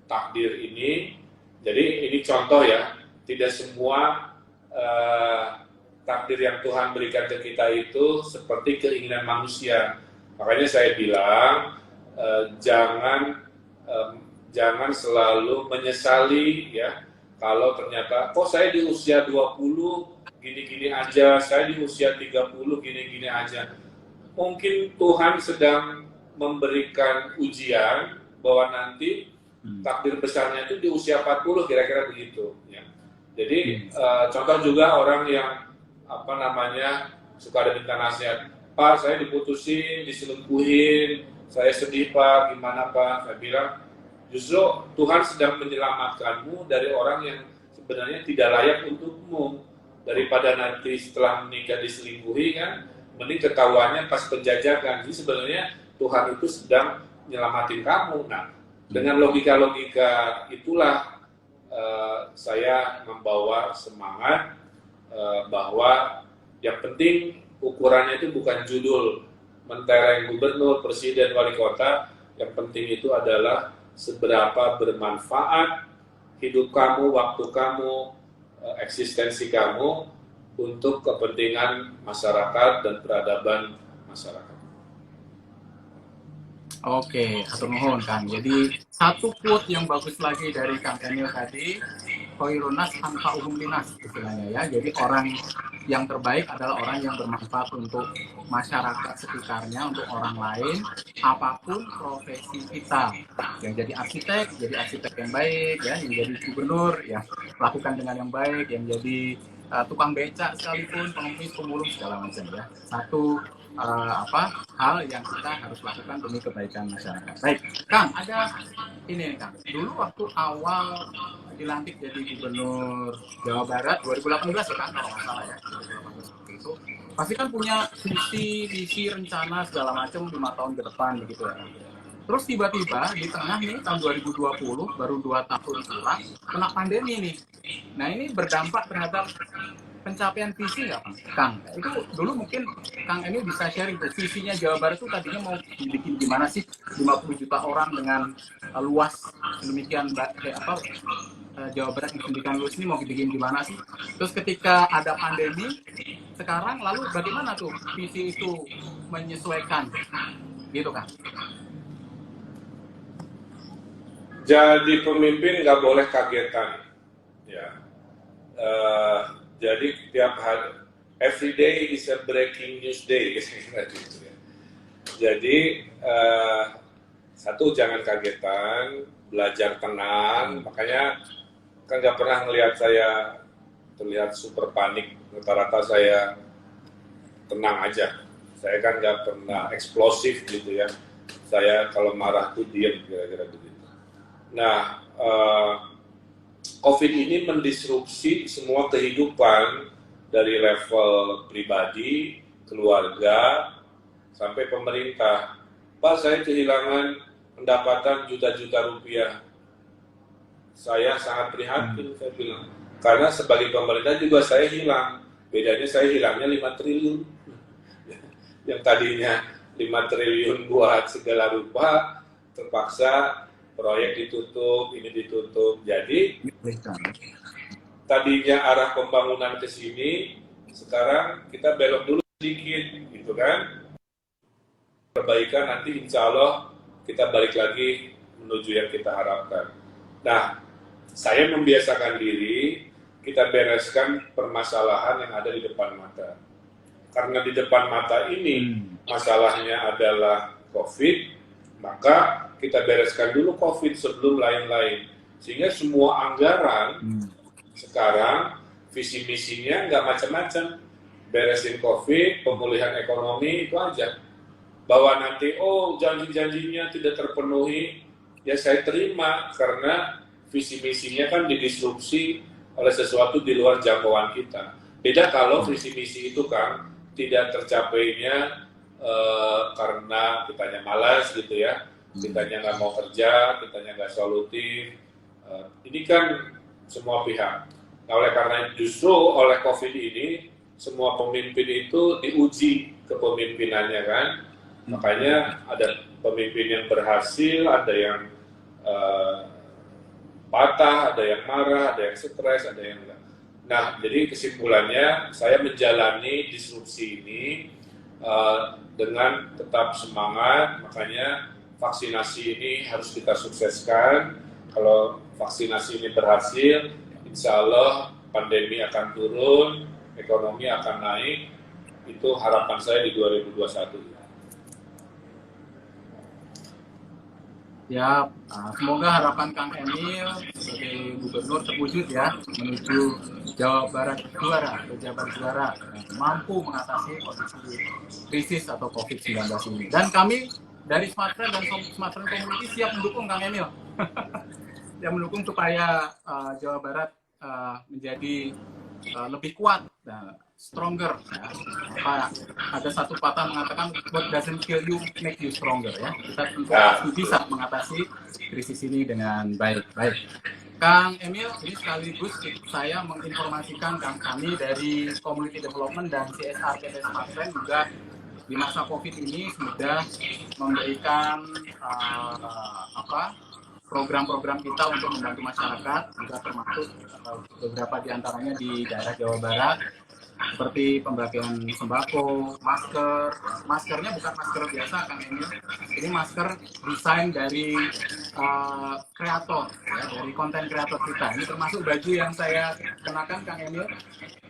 takdir ini. Jadi ini contoh ya, tidak semua takdir yang Tuhan berikan ke kita itu seperti keinginan manusia. Makanya saya bilang, jangan selalu menyesali ya kalau ternyata kok saya di usia 20 gini-gini aja, saya di usia 30 gini-gini aja. Mungkin Tuhan sedang memberikan ujian bahwa nanti takdir besarnya itu di usia 40 kira-kira begitu ya. Jadi contoh juga orang yang suka ada minta nasihat, Pak saya diputusin, diselingkuhin, saya sedih Pak, gimana Pak? Saya bilang, justru Tuhan sedang menyelamatkanmu dari orang yang sebenarnya tidak layak untukmu. Daripada nanti setelah menikah diselingkuhi kan, mending ketahuannya pas penjajakan. Jadi sebenarnya Tuhan itu sedang menyelamatin kamu. Nah, dengan logika-logika itulah saya membawa semangat bahwa yang penting ukurannya itu bukan judul mentereng gubernur, presiden, wali kota. Yang penting itu adalah seberapa bermanfaat hidup kamu, waktu kamu, eksistensi kamu untuk kepentingan masyarakat dan peradaban masyarakat. Oke, hatur nuhun Kang. Jadi satu quote yang bagus lagi dari Kang Emil tadi, khairun nas anfa'uhum linnas istilahnya ya. Jadi orang yang terbaik adalah orang yang bermanfaat untuk masyarakat sekitarnya, untuk orang lain, apapun profesi kita. Yang jadi arsitek yang baik ya, yang jadi gubernur ya, lakukan dengan yang baik, yang jadi tukang becak sekalipun, pengemis, pemulung segala macam ya. Satu hal yang kita harus lakukan demi kebaikan masyarakat. Baik, Kang, ada ini nih, Kang. Dulu waktu awal dilantik jadi Gubernur Jawa Barat 2018 ya, Kang, kalau nggak salah ya. 2018 seperti itu. Pasti kan punya visi, misi, rencana segala macam 5 tahun ke depan begitu ya. Terus tiba-tiba di tengah nih tahun 2020 baru 2 tahun kurang kena pandemi nih. Nah ini berdampak terhadap pencapaian visi nggak Kang? Itu dulu mungkin Kang ini bisa sharing tuh visinya Jawa Barat itu tadinya mau bikin gimana sih 50 juta orang dengan luas demikian Jawa Barat yang pendidikan luas ini mau dibikin gimana sih? Terus ketika ada pandemi sekarang lalu bagaimana tuh visi itu menyesuaikan gitu Kang? Jadi pemimpin nggak boleh kagetan, ya. Jadi tiap hari, every day is a breaking news day, gitu ya. Jadi satu jangan kagetan, belajar tenang. Makanya kan nggak pernah ngelihat saya terlihat super panik. Rata-rata saya tenang aja. Saya kan nggak pernah eksplosif gitu ya. Saya kalau marah tuh diam kira-kira begitu. Nah, COVID ini mendisrupsi semua kehidupan dari level pribadi, keluarga, sampai pemerintah. Pak, saya kehilangan pendapatan juta-juta rupiah. Saya sangat prihatin, saya bilang. Karena sebagai pemerintah juga saya hilang. Bedanya saya hilangnya 5 triliun. Yang tadinya 5 triliun buat segala rupa, terpaksa proyek ditutup, ini ditutup. Jadi tadinya arah pembangunan ke sini, sekarang kita belok dulu sedikit, gitu kan? Perbaikan nanti insya Allah kita balik lagi menuju yang kita harapkan. Nah, saya membiasakan diri, kita bereskan permasalahan yang ada di depan mata. Karena di depan mata ini masalahnya adalah COVID, maka kita bereskan dulu COVID sebelum lain-lain. Sehingga semua anggaran sekarang visi misinya nggak macam-macam. Beresin COVID, pemulihan ekonomi itu aja. Bahwa nanti janji-janjinya tidak terpenuhi, ya saya terima karena visi misinya kan didisrupsi oleh sesuatu di luar jangkauan kita. Beda kalau visi misi itu kan tidak tercapainya karena kitanya malas gitu ya, kitanya nggak mau kerja, kitanya nggak solutif. Ini kan semua pihak. Nah, oleh karena justru oleh COVID ini semua pemimpin itu diuji kepemimpinannya kan. Makanya ada pemimpin yang berhasil, ada yang patah, ada yang marah, ada yang stres, ada yang enggak. Nah, jadi kesimpulannya saya menjalani disrupsi ini dengan tetap semangat, makanya vaksinasi ini harus kita sukseskan. Kalau vaksinasi ini berhasil, insya Allah pandemi akan turun, ekonomi akan naik, itu harapan saya di 2021. Ya, semoga harapan Kang Emil sebagai gubernur terwujud ya, menuju Jawa Barat juara atau Jabar juara, mampu mengatasi kondisi krisis atau COVID-19 ini. Dan kami dari Smartfren dan Smartfren Community siap mendukung Kang Emil. Yang mendukung supaya Jawa Barat menjadi lebih kuat, stronger. Ya. Ada satu patah mengatakan what doesn't kill you make you stronger ya. Kita tentu pasti bisa mengatasi krisis ini dengan baik. Kang Emil, ini sekaligus saya menginformasikan kami dari Community Development dan CSR PT Smartfren juga di masa COVID ini sudah memberikan program-program kita untuk membantu masyarakat, juga termasuk beberapa diantaranya di daerah Jawa Barat, seperti pembagian sembako, maskernya bukan masker biasa Kang Emil, ini masker desain dari kreator, ya, dari konten kreator kita. Ini termasuk baju yang saya kenakan Kang Emil,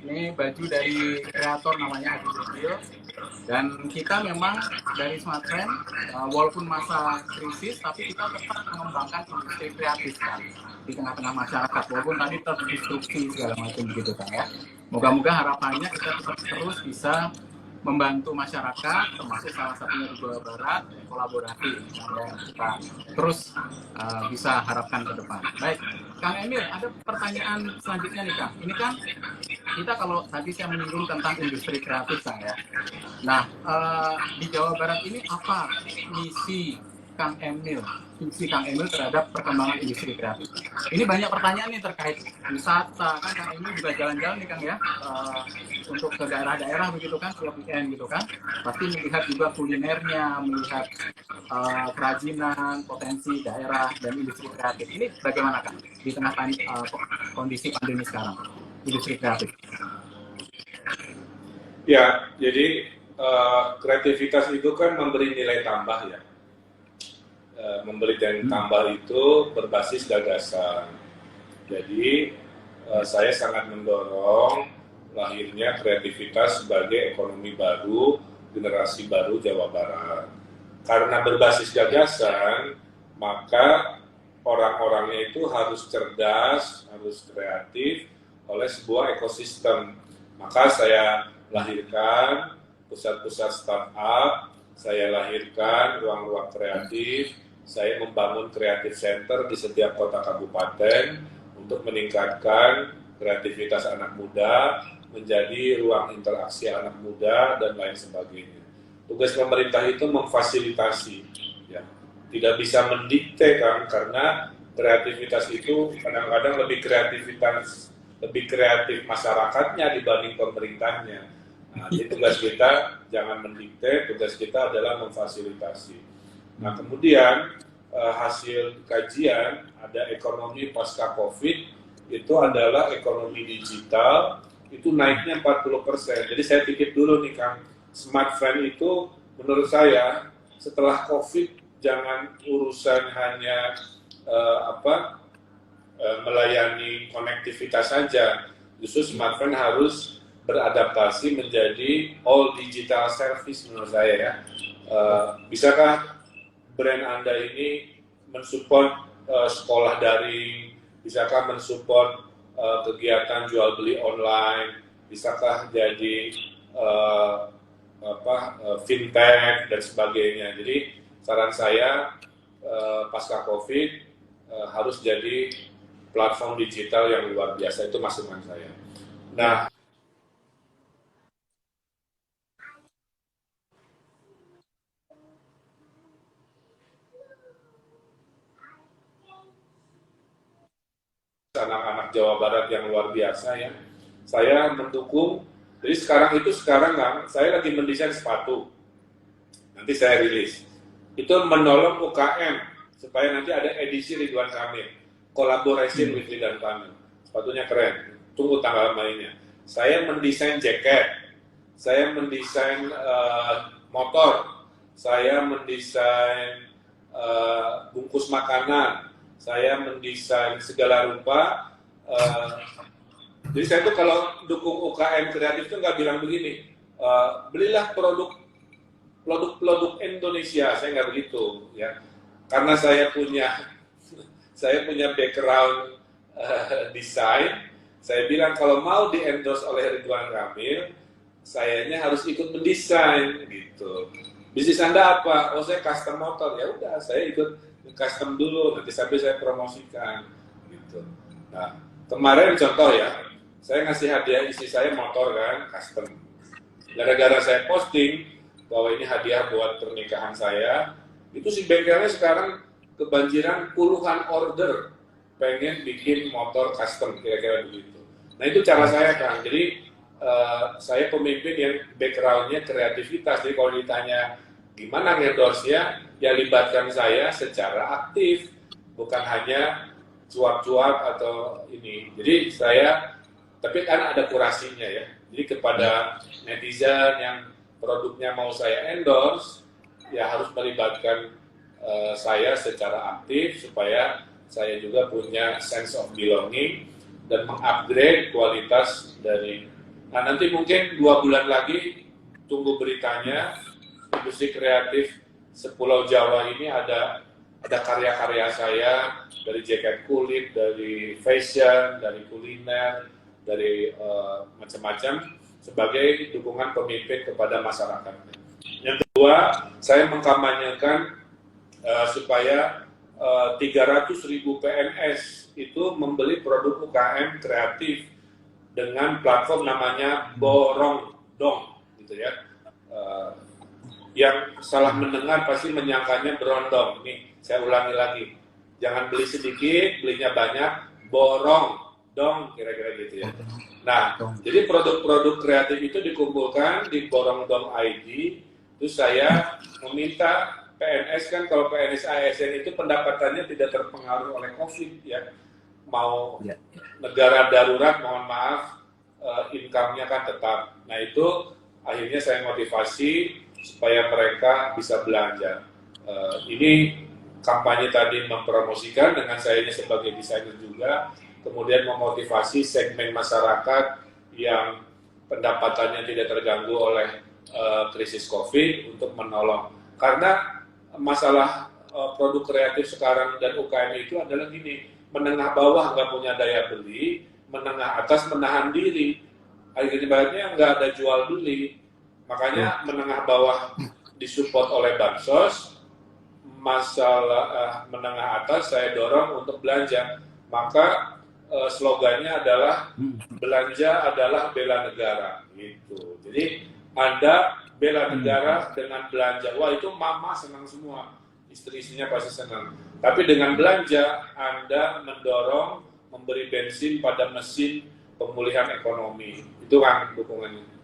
ini baju dari kreator namanya Adi Debil. Dan kita memang dari Smartfren, walaupun masa krisis, tapi kita tetap mengembangkan industri kreatif kan, di tengah-tengah masyarakat, walaupun tadi terdistruksi segala macam begitu kan ya. Moga-moga harapannya kita tetap terus bisa membantu masyarakat, termasuk salah satunya di Jawa Barat, kolaborasi yang kita terus bisa harapkan ke depan. Baik, Kang Emil, ada pertanyaan selanjutnya nih Kang. Ini kan kita kalau tadi saya menyinggung tentang industri kreatif Kang ya. Nah, di Jawa Barat ini apa misi Kang Emil terhadap perkembangan industri kreatif? Ini banyak pertanyaan nih terkait wisata, kan Kang Emil juga jalan-jalan nih Kang ya, untuk ke daerah-daerah begitu kan, setiap weekend gitu kan, pasti melihat juga kulinernya, melihat kerajinan, potensi daerah, dan industri kreatif. Ini bagaimana Kang di tengah kondisi pandemi sekarang, industri kreatif? Ya, jadi kreativitas itu kan memberi nilai tambah ya. Memberi nilai tambah itu berbasis gagasan. Jadi saya sangat mendorong lahirnya kreativitas sebagai ekonomi baru, generasi baru Jawa Barat. Karena berbasis gagasan, maka orang-orangnya itu harus cerdas, harus kreatif oleh sebuah ekosistem. Maka saya lahirkan pusat-pusat startup, saya lahirkan ruang-ruang kreatif, saya membangun kreatif center di setiap kota kabupaten untuk meningkatkan kreativitas anak muda, menjadi ruang interaksi anak muda, dan lain sebagainya. Tugas pemerintah itu memfasilitasi, ya. Tidak bisa mendikte kan, karena kreativitas itu kadang-kadang lebih kreatif masyarakatnya dibanding pemerintahnya. Nah, jadi tugas kita jangan mendikte, tugas kita adalah memfasilitasi. Nah, kemudian hasil kajian ada ekonomi pasca COVID itu adalah ekonomi digital, itu naiknya 40%. Jadi saya pikir dulu nih Kang, smartphone itu menurut saya setelah COVID jangan urusan hanya melayani konektivitas saja, justru smartphone harus beradaptasi menjadi all digital service menurut saya ya. Bisakah brand Anda ini mensupport sekolah daring, bisakah mensupport kegiatan jual beli online, bisakah jadi fintech dan sebagainya. Jadi saran saya pasca COVID harus jadi platform digital yang luar biasa, itu masukan saya. Nah, anak-anak Jawa Barat yang luar biasa ya. Saya mendukung. Jadi sekarang kan, saya lagi mendesain sepatu. Nanti saya rilis. Itu menolong UKM supaya nanti ada edisi Ridwan Kamil, collaboration with Ridwan Kamil. Sepatunya keren. Tunggu tanggal mainnya. Saya mendesain jaket. Saya mendesain motor. Saya mendesain bungkus makanan. Saya mendesain segala rupa. Jadi saya tuh kalau dukung UKM kreatif tuh nggak bilang begini, belilah produk Indonesia, saya nggak begitu ya. Karena saya punya background desain, saya bilang kalau mau di-endorse oleh Ridwan Kamil, sayanya harus ikut mendesain gitu. Bisnis Anda apa? Oh, saya custom motor. Ya udah, saya ikut custom dulu, nanti sampai saya promosikan gitu. Nah, kemarin contoh ya, saya ngasih hadiah istri saya motor kan, custom. Gara-gara saya posting bahwa ini hadiah buat pernikahan saya, itu si bengkelnya sekarang kebanjiran puluhan order pengen bikin motor custom, kira-kira begitu. Nah, itu cara saya kan. Jadi saya pemimpin yang backgroundnya kreativitas. Jadi kalau ditanya gimana endorse-nya, ya libatkan saya secara aktif, bukan hanya cuap-cuap atau ini. Jadi tapi kan ada kurasinya ya. Jadi kepada netizen yang produknya mau saya endorse, ya harus melibatkan saya secara aktif supaya saya juga punya sense of belonging dan mengupgrade kualitas dari. Nah, nanti mungkin 2 bulan lagi tunggu beritanya, industri kreatif Sepulau Jawa ini ada karya-karya saya dari jaket kulit, dari fashion, dari kuliner, dari macam-macam. sebagai dukungan pemimpin kepada masyarakat. Yang kedua, saya mengkampanyekan supaya 300.000 PNS itu membeli produk UKM kreatif dengan platform namanya Borong Dong, gitu ya. Yang salah mendengar pasti menyangkanya berondong. Nih, saya ulangi lagi. Jangan beli sedikit, belinya banyak, borong dong, kira-kira gitu ya. Nah, jadi produk-produk kreatif itu dikumpulkan di Borong Dong ID. Terus saya meminta PNS, kan kalau PNS ASN itu pendapatannya tidak terpengaruh oleh COVID ya. Mau negara darurat, mohon maaf, income-nya kan tetap. Nah itu akhirnya saya motivasi supaya mereka bisa belanja. Ini kampanye tadi mempromosikan dengan saya ini sebagai desainer juga, kemudian memotivasi segmen masyarakat yang pendapatannya tidak terganggu oleh krisis COVID untuk menolong. Karena masalah produk kreatif sekarang dan UKM itu adalah gini, menengah bawah nggak punya daya beli, menengah atas menahan diri, akhirnya nggak ada jual beli. Makanya menengah bawah disupport oleh Bansos, masalah menengah atas saya dorong untuk belanja. Maka slogannya adalah belanja adalah bela negara, gitu. Jadi Anda bela negara dengan belanja. Wah, itu mama senang semua, istri-istrinya pasti senang. Tapi dengan belanja Anda mendorong, memberi bensin pada mesin pemulihan ekonomi. Itu kan dukungannya.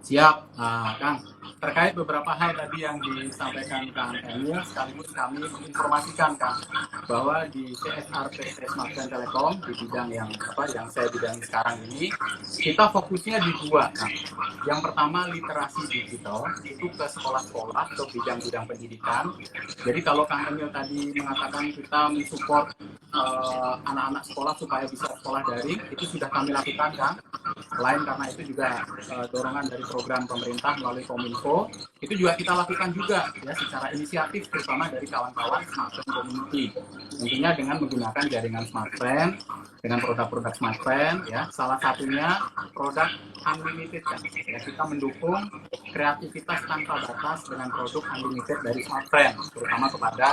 Siap, Kang. Terkait beberapa hal tadi yang disampaikan Kang Emil, sekaligus kami menginformasikan Kang bahwa di CSR PT Smartfren Telekom di bidang yang saya bidang sekarang ini, kita fokusnya di dua, Kang. Yang pertama literasi digital itu ke sekolah-sekolah atau bidang-bidang pendidikan. Jadi kalau Kang Emil tadi mengatakan kita mensupport anak-anak sekolah supaya bisa sekolah daring, itu sudah kami lakukan, Kang. Selain karena itu juga dorongan dari program pemerintah melalui Kominfo, itu juga kita lakukan juga ya secara inisiatif, terutama dari kawan-kawan Smartfren Community. Tentunya dengan menggunakan jaringan Smartfren, dengan produk-produk Smartfren, ya salah satunya produk unlimited kan. Ya, kita mendukung kreativitas tanpa batas dengan produk unlimited dari Smartfren, terutama kepada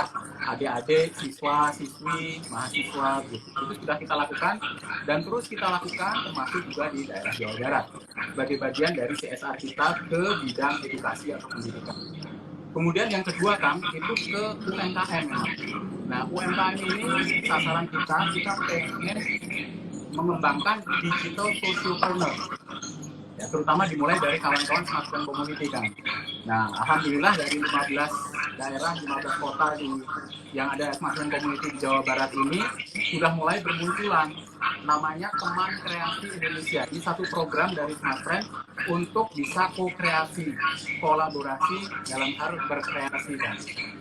adik-adik, siswa, siswi, mahasiswa, gitu. Itu sudah kita lakukan dan terus kita lakukan termasuk juga di daerah Jawa Barat sebagai bagian dari CSR kita ke bidang edukasi atau pendidikan. Kemudian yang kedua, Kang, itu ke UMKM. Nah, UMKM ini sasaran kita pengen mengembangkan digital socialpreneur. Ya, terutama dimulai dari kawan-kawan Smartfren Community, Kang. Nah, alhamdulillah dari 15 daerah, 15 kota yang ada Smartfren Community di Jawa Barat ini sudah mulai bermunculan namanya Teman Kreasi Indonesia. Ini satu program dari Smartfren untuk bisa ko-kreasi, kolaborasi dalam hal berkreasi, kan.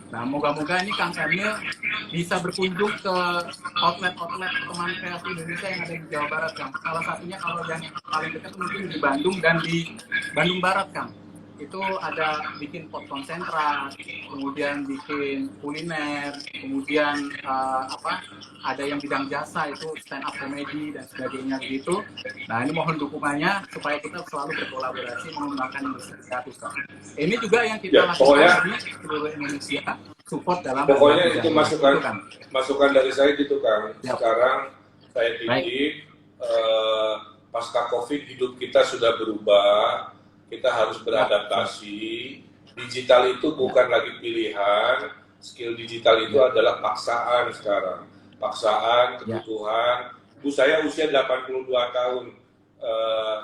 Nah, moga-moga ini Kang Emil bisa berkunjung ke outlet-outlet Teman Kreasi Indonesia yang ada di Jawa Barat, Kang. Salah satunya kalau yang paling dekat mungkin di Bandung dan di Bandung Barat, Kang. Itu ada bikin pot konsentrat, kemudian bikin kuliner, kemudian ada yang bidang jasa itu stand up comedy dan sebagainya gitu. Nah, ini mohon dukungannya supaya kita selalu berkolaborasi mengembangkan industri kreatif. Ini juga yang kita lakukan di seluruh Indonesia, support dalam pokoknya itu masukan dari saya gitu, Kang. Sekarang saya didik pasca COVID hidup kita sudah berubah. Kita harus beradaptasi. Digital itu bukan lagi pilihan. Skill digital itu adalah paksaan sekarang. Paksaan, kebutuhan. Bu, saya usia 82 tahun.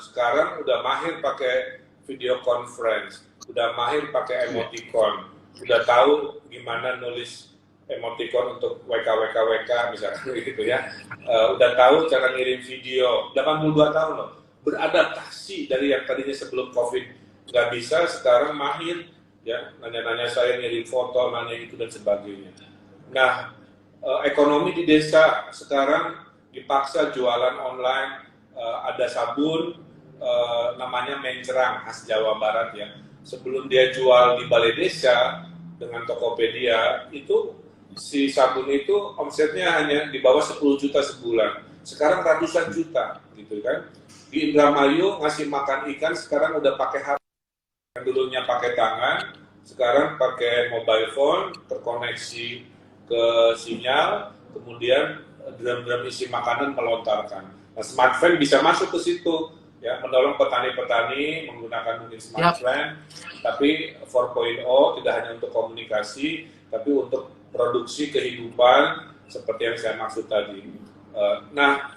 Sekarang udah mahir pakai video conference. Udah mahir pakai emoticon. Udah tahu gimana nulis emoticon untuk WK misalnya gitu ya. Udah tahu cara ngirim video. 82 tahun loh. Beradaptasi dari yang tadinya sebelum COVID nggak bisa, sekarang mahir ya, nanya-nanya saya, ngirim foto, nanya itu dan sebagainya. Nah, ekonomi di desa sekarang dipaksa jualan online. Ada sabun namanya Mencerang khas Jawa Barat ya. Sebelum dia jual di balai desa dengan Tokopedia, itu si sabun itu omsetnya hanya di bawah 10 juta sebulan. Sekarang ratusan juta gitu kan. di Indramayu ngasih makan ikan sekarang udah pakai HP. Dulunya pakai tangan, sekarang pakai mobile phone, terkoneksi ke sinyal, kemudian drum-drum isi makanan melontarkan. Nah, smart fan bisa masuk ke situ, ya, menolong petani-petani menggunakan mungkin smart fan, tapi 4.0 tidak hanya untuk komunikasi, tapi untuk produksi kehidupan seperti yang saya maksud tadi. Nah,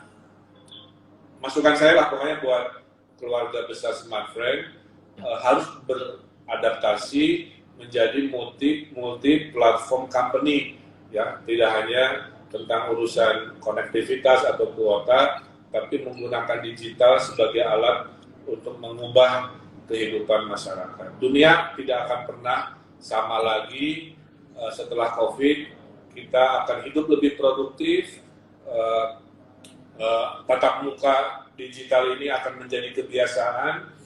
masukan saya lah pokoknya buat keluarga besar Smart Friend, harus beradaptasi menjadi multi platform company, ya, tidak hanya tentang urusan konektivitas atau kuota, tapi menggunakan digital sebagai alat untuk mengubah kehidupan masyarakat. Dunia tidak akan pernah sama lagi setelah COVID. Kita akan hidup lebih produktif. Tatap muka digital ini akan menjadi kebiasaan.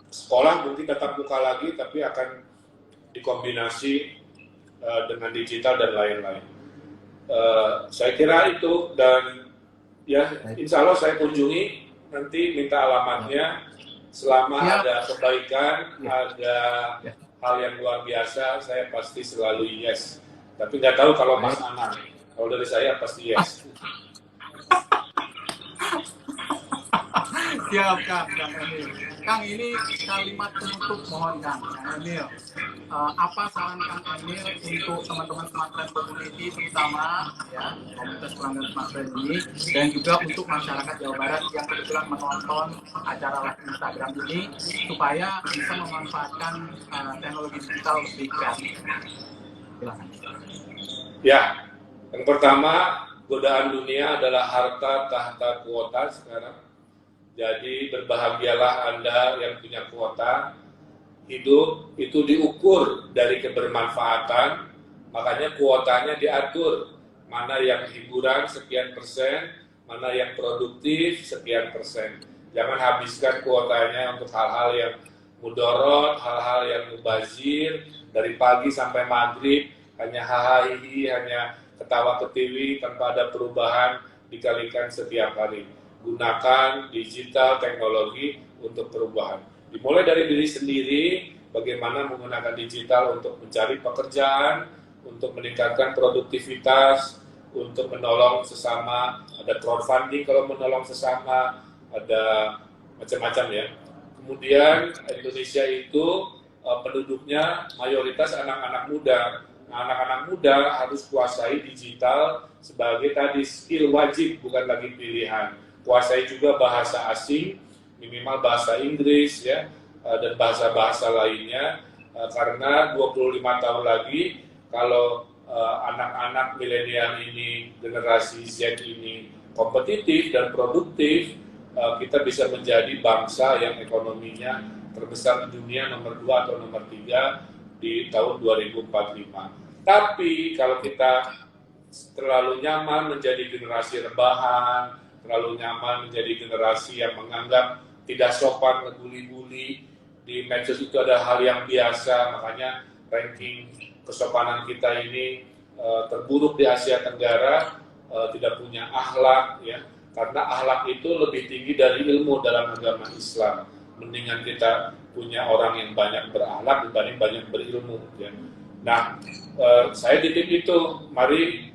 Sekolah mungkin tatap muka lagi, tapi akan dikombinasi dengan digital dan lain-lain. Saya kira itu, dan ya insya Allah saya kunjungi, nanti minta alamatnya. Selama ada kebaikan, ada hal yang luar biasa, saya pasti selalu yes. Tapi nggak tahu kalau Mas Anang, kalau dari saya pasti yes. Siap, Kang Emil. Kang, ini kalimat penutup mohon Kang Emil. Apa saran Kang Emil untuk teman-teman Smart Friend Community, terutama ya komunitas pelanggan Smart Friend ini, dan juga untuk masyarakat Jawa Barat yang kebetulan menonton acara live Instagram ini, supaya bisa memanfaatkan teknologi digital lebih kreatif. Silakan. Ya, yang pertama, godaan dunia adalah harta tahta kuota sekarang. Jadi berbahagialah Anda yang punya kuota. Hidup itu diukur dari kebermanfaatan, makanya kuotanya diatur. Mana yang hiburan sekian persen, mana yang produktif sekian persen. Jangan habiskan kuotanya untuk hal-hal yang mudorot, hal-hal yang mubazir, dari pagi sampai maghrib, hanya hahaha, hanya ketawa ketiwi tanpa ada perubahan dikalikan setiap hari. Gunakan digital teknologi untuk perubahan. Dimulai dari diri sendiri, bagaimana menggunakan digital untuk mencari pekerjaan, untuk meningkatkan produktivitas, untuk menolong sesama, ada crowdfunding kalau menolong sesama, ada macam-macam ya. Kemudian Indonesia itu penduduknya mayoritas anak-anak muda. Nah, anak-anak muda harus kuasai digital sebagai tadi skill wajib, bukan lagi pilihan. Kuasai juga bahasa asing, minimal bahasa Inggris ya, dan bahasa-bahasa lainnya, karena 25 tahun lagi kalau anak-anak milenial ini, generasi Z ini kompetitif dan produktif, kita bisa menjadi bangsa yang ekonominya terbesar di dunia, nomor 2 atau nomor 3 di tahun 2045. Tapi kalau kita terlalu nyaman menjadi generasi rebahan, terlalu nyaman menjadi generasi yang menganggap tidak sopan, ngebuli-buli, di medsos itu ada hal yang biasa, makanya ranking kesopanan kita ini terburuk di Asia Tenggara, tidak punya akhlak, ya, karena akhlak itu lebih tinggi dari ilmu dalam agama Islam. Mendingan kita punya orang yang banyak berakhlak dibanding banyak berilmu. Ya. Nah, saya titip itu, mari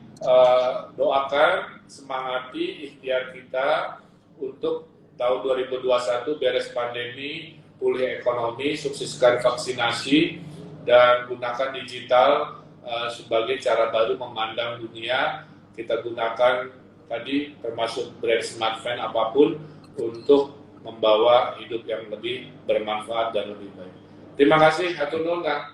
doakan, semangati ikhtiar kita untuk tahun 2021 beres pandemi, pulih ekonomi, sukseskan vaksinasi, dan gunakan digital sebagai cara baru memandang dunia. Kita gunakan tadi termasuk brand Smart Friend apapun untuk membawa hidup yang lebih bermanfaat dan lebih baik. Terima kasih, hatur nuhun Kang.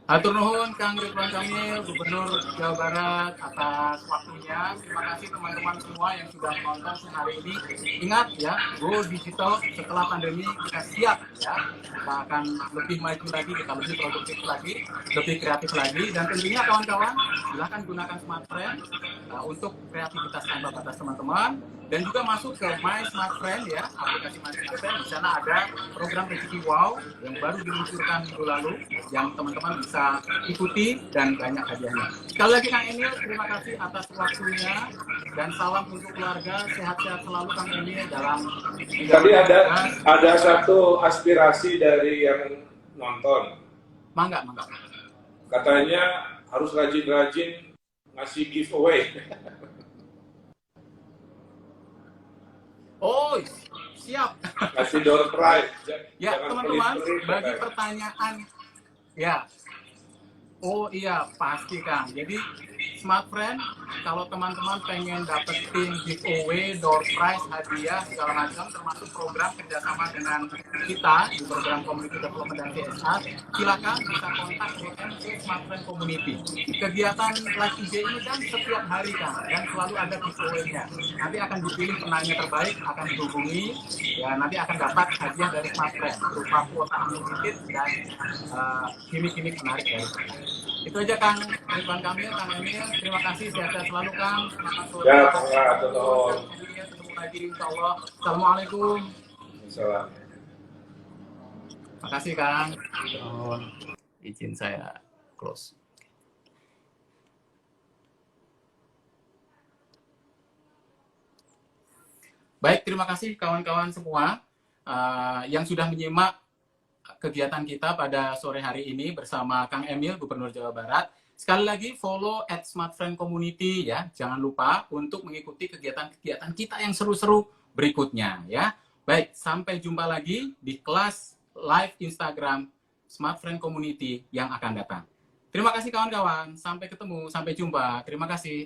Hatur nuhun Kang Ridwan Kamil, Gubernur Jawa Barat, atas waktunya. Terima kasih teman-teman semua yang sudah menonton hari ini. Ingat ya, go digital setelah pandemi kita siap ya. Kita akan lebih maju lagi, kita lebih produktif lagi, lebih kreatif lagi, dan tentunya kawan-kawan silahkan gunakan Smart Friend untuk kreativitas tanpa batas teman-teman. dan juga masuk ke My Smart Friend ya, aplikasi My Smart Friend. Di sana ada program rezeki wow yang baru diluncurkan minggu lalu yang teman-teman bisa ikuti dan banyak hadiahnya. Sekali lagi Kang Emil, terima kasih atas waktunya dan salam untuk keluarga, sehat-sehat selalu Kang Emil dalam Tadi ada satu aspirasi dari yang nonton. Mangga. Katanya harus rajin-rajin ngasih giveaway. Oh, siap. Ngasih door prize. Ya, Jangan teman-teman, pelit-pelit, bagi katanya. pertanyaan, ya. Oh iya, pasti Kang. Jadi, Smart Friend, kalau teman-teman pengen dapetin giveaway, door prize, hadiah, segala macam, termasuk program kerjasama dengan kita di program Community Development dan CSR, silakan bisa kontak DM ke Smart Friend Community. Kegiatan live IG ini kan setiap hari Kang, dan selalu ada giveaway-nya. Nanti akan dipilih penanya terbaik, akan dihubungi, ya nanti akan dapat hadiah dari Smart Friend berupa kuota unlimited dan gimmick-gimmick menarik dari kita. Itu aja Kang Ridwan Kamil, Kang Emil. Terima kasih, sehat-sehat selalu Kang. Selamat sore. Ya, Pak. Ketemu lagi insya Allah. Assalamualaikum. Salam. Makasih Kang. Izin saya close. Baik, terima kasih kawan-kawan semua yang sudah menyimak kegiatan kita pada sore hari ini bersama Kang Emil, Gubernur Jawa Barat. Sekali lagi follow @smartfriend community ya. Jangan lupa untuk mengikuti kegiatan-kegiatan kita yang seru-seru berikutnya ya. Baik, sampai jumpa lagi di kelas live Instagram Smartfriend Community yang akan datang. Terima kasih kawan-kawan. Sampai ketemu, sampai jumpa. Terima kasih.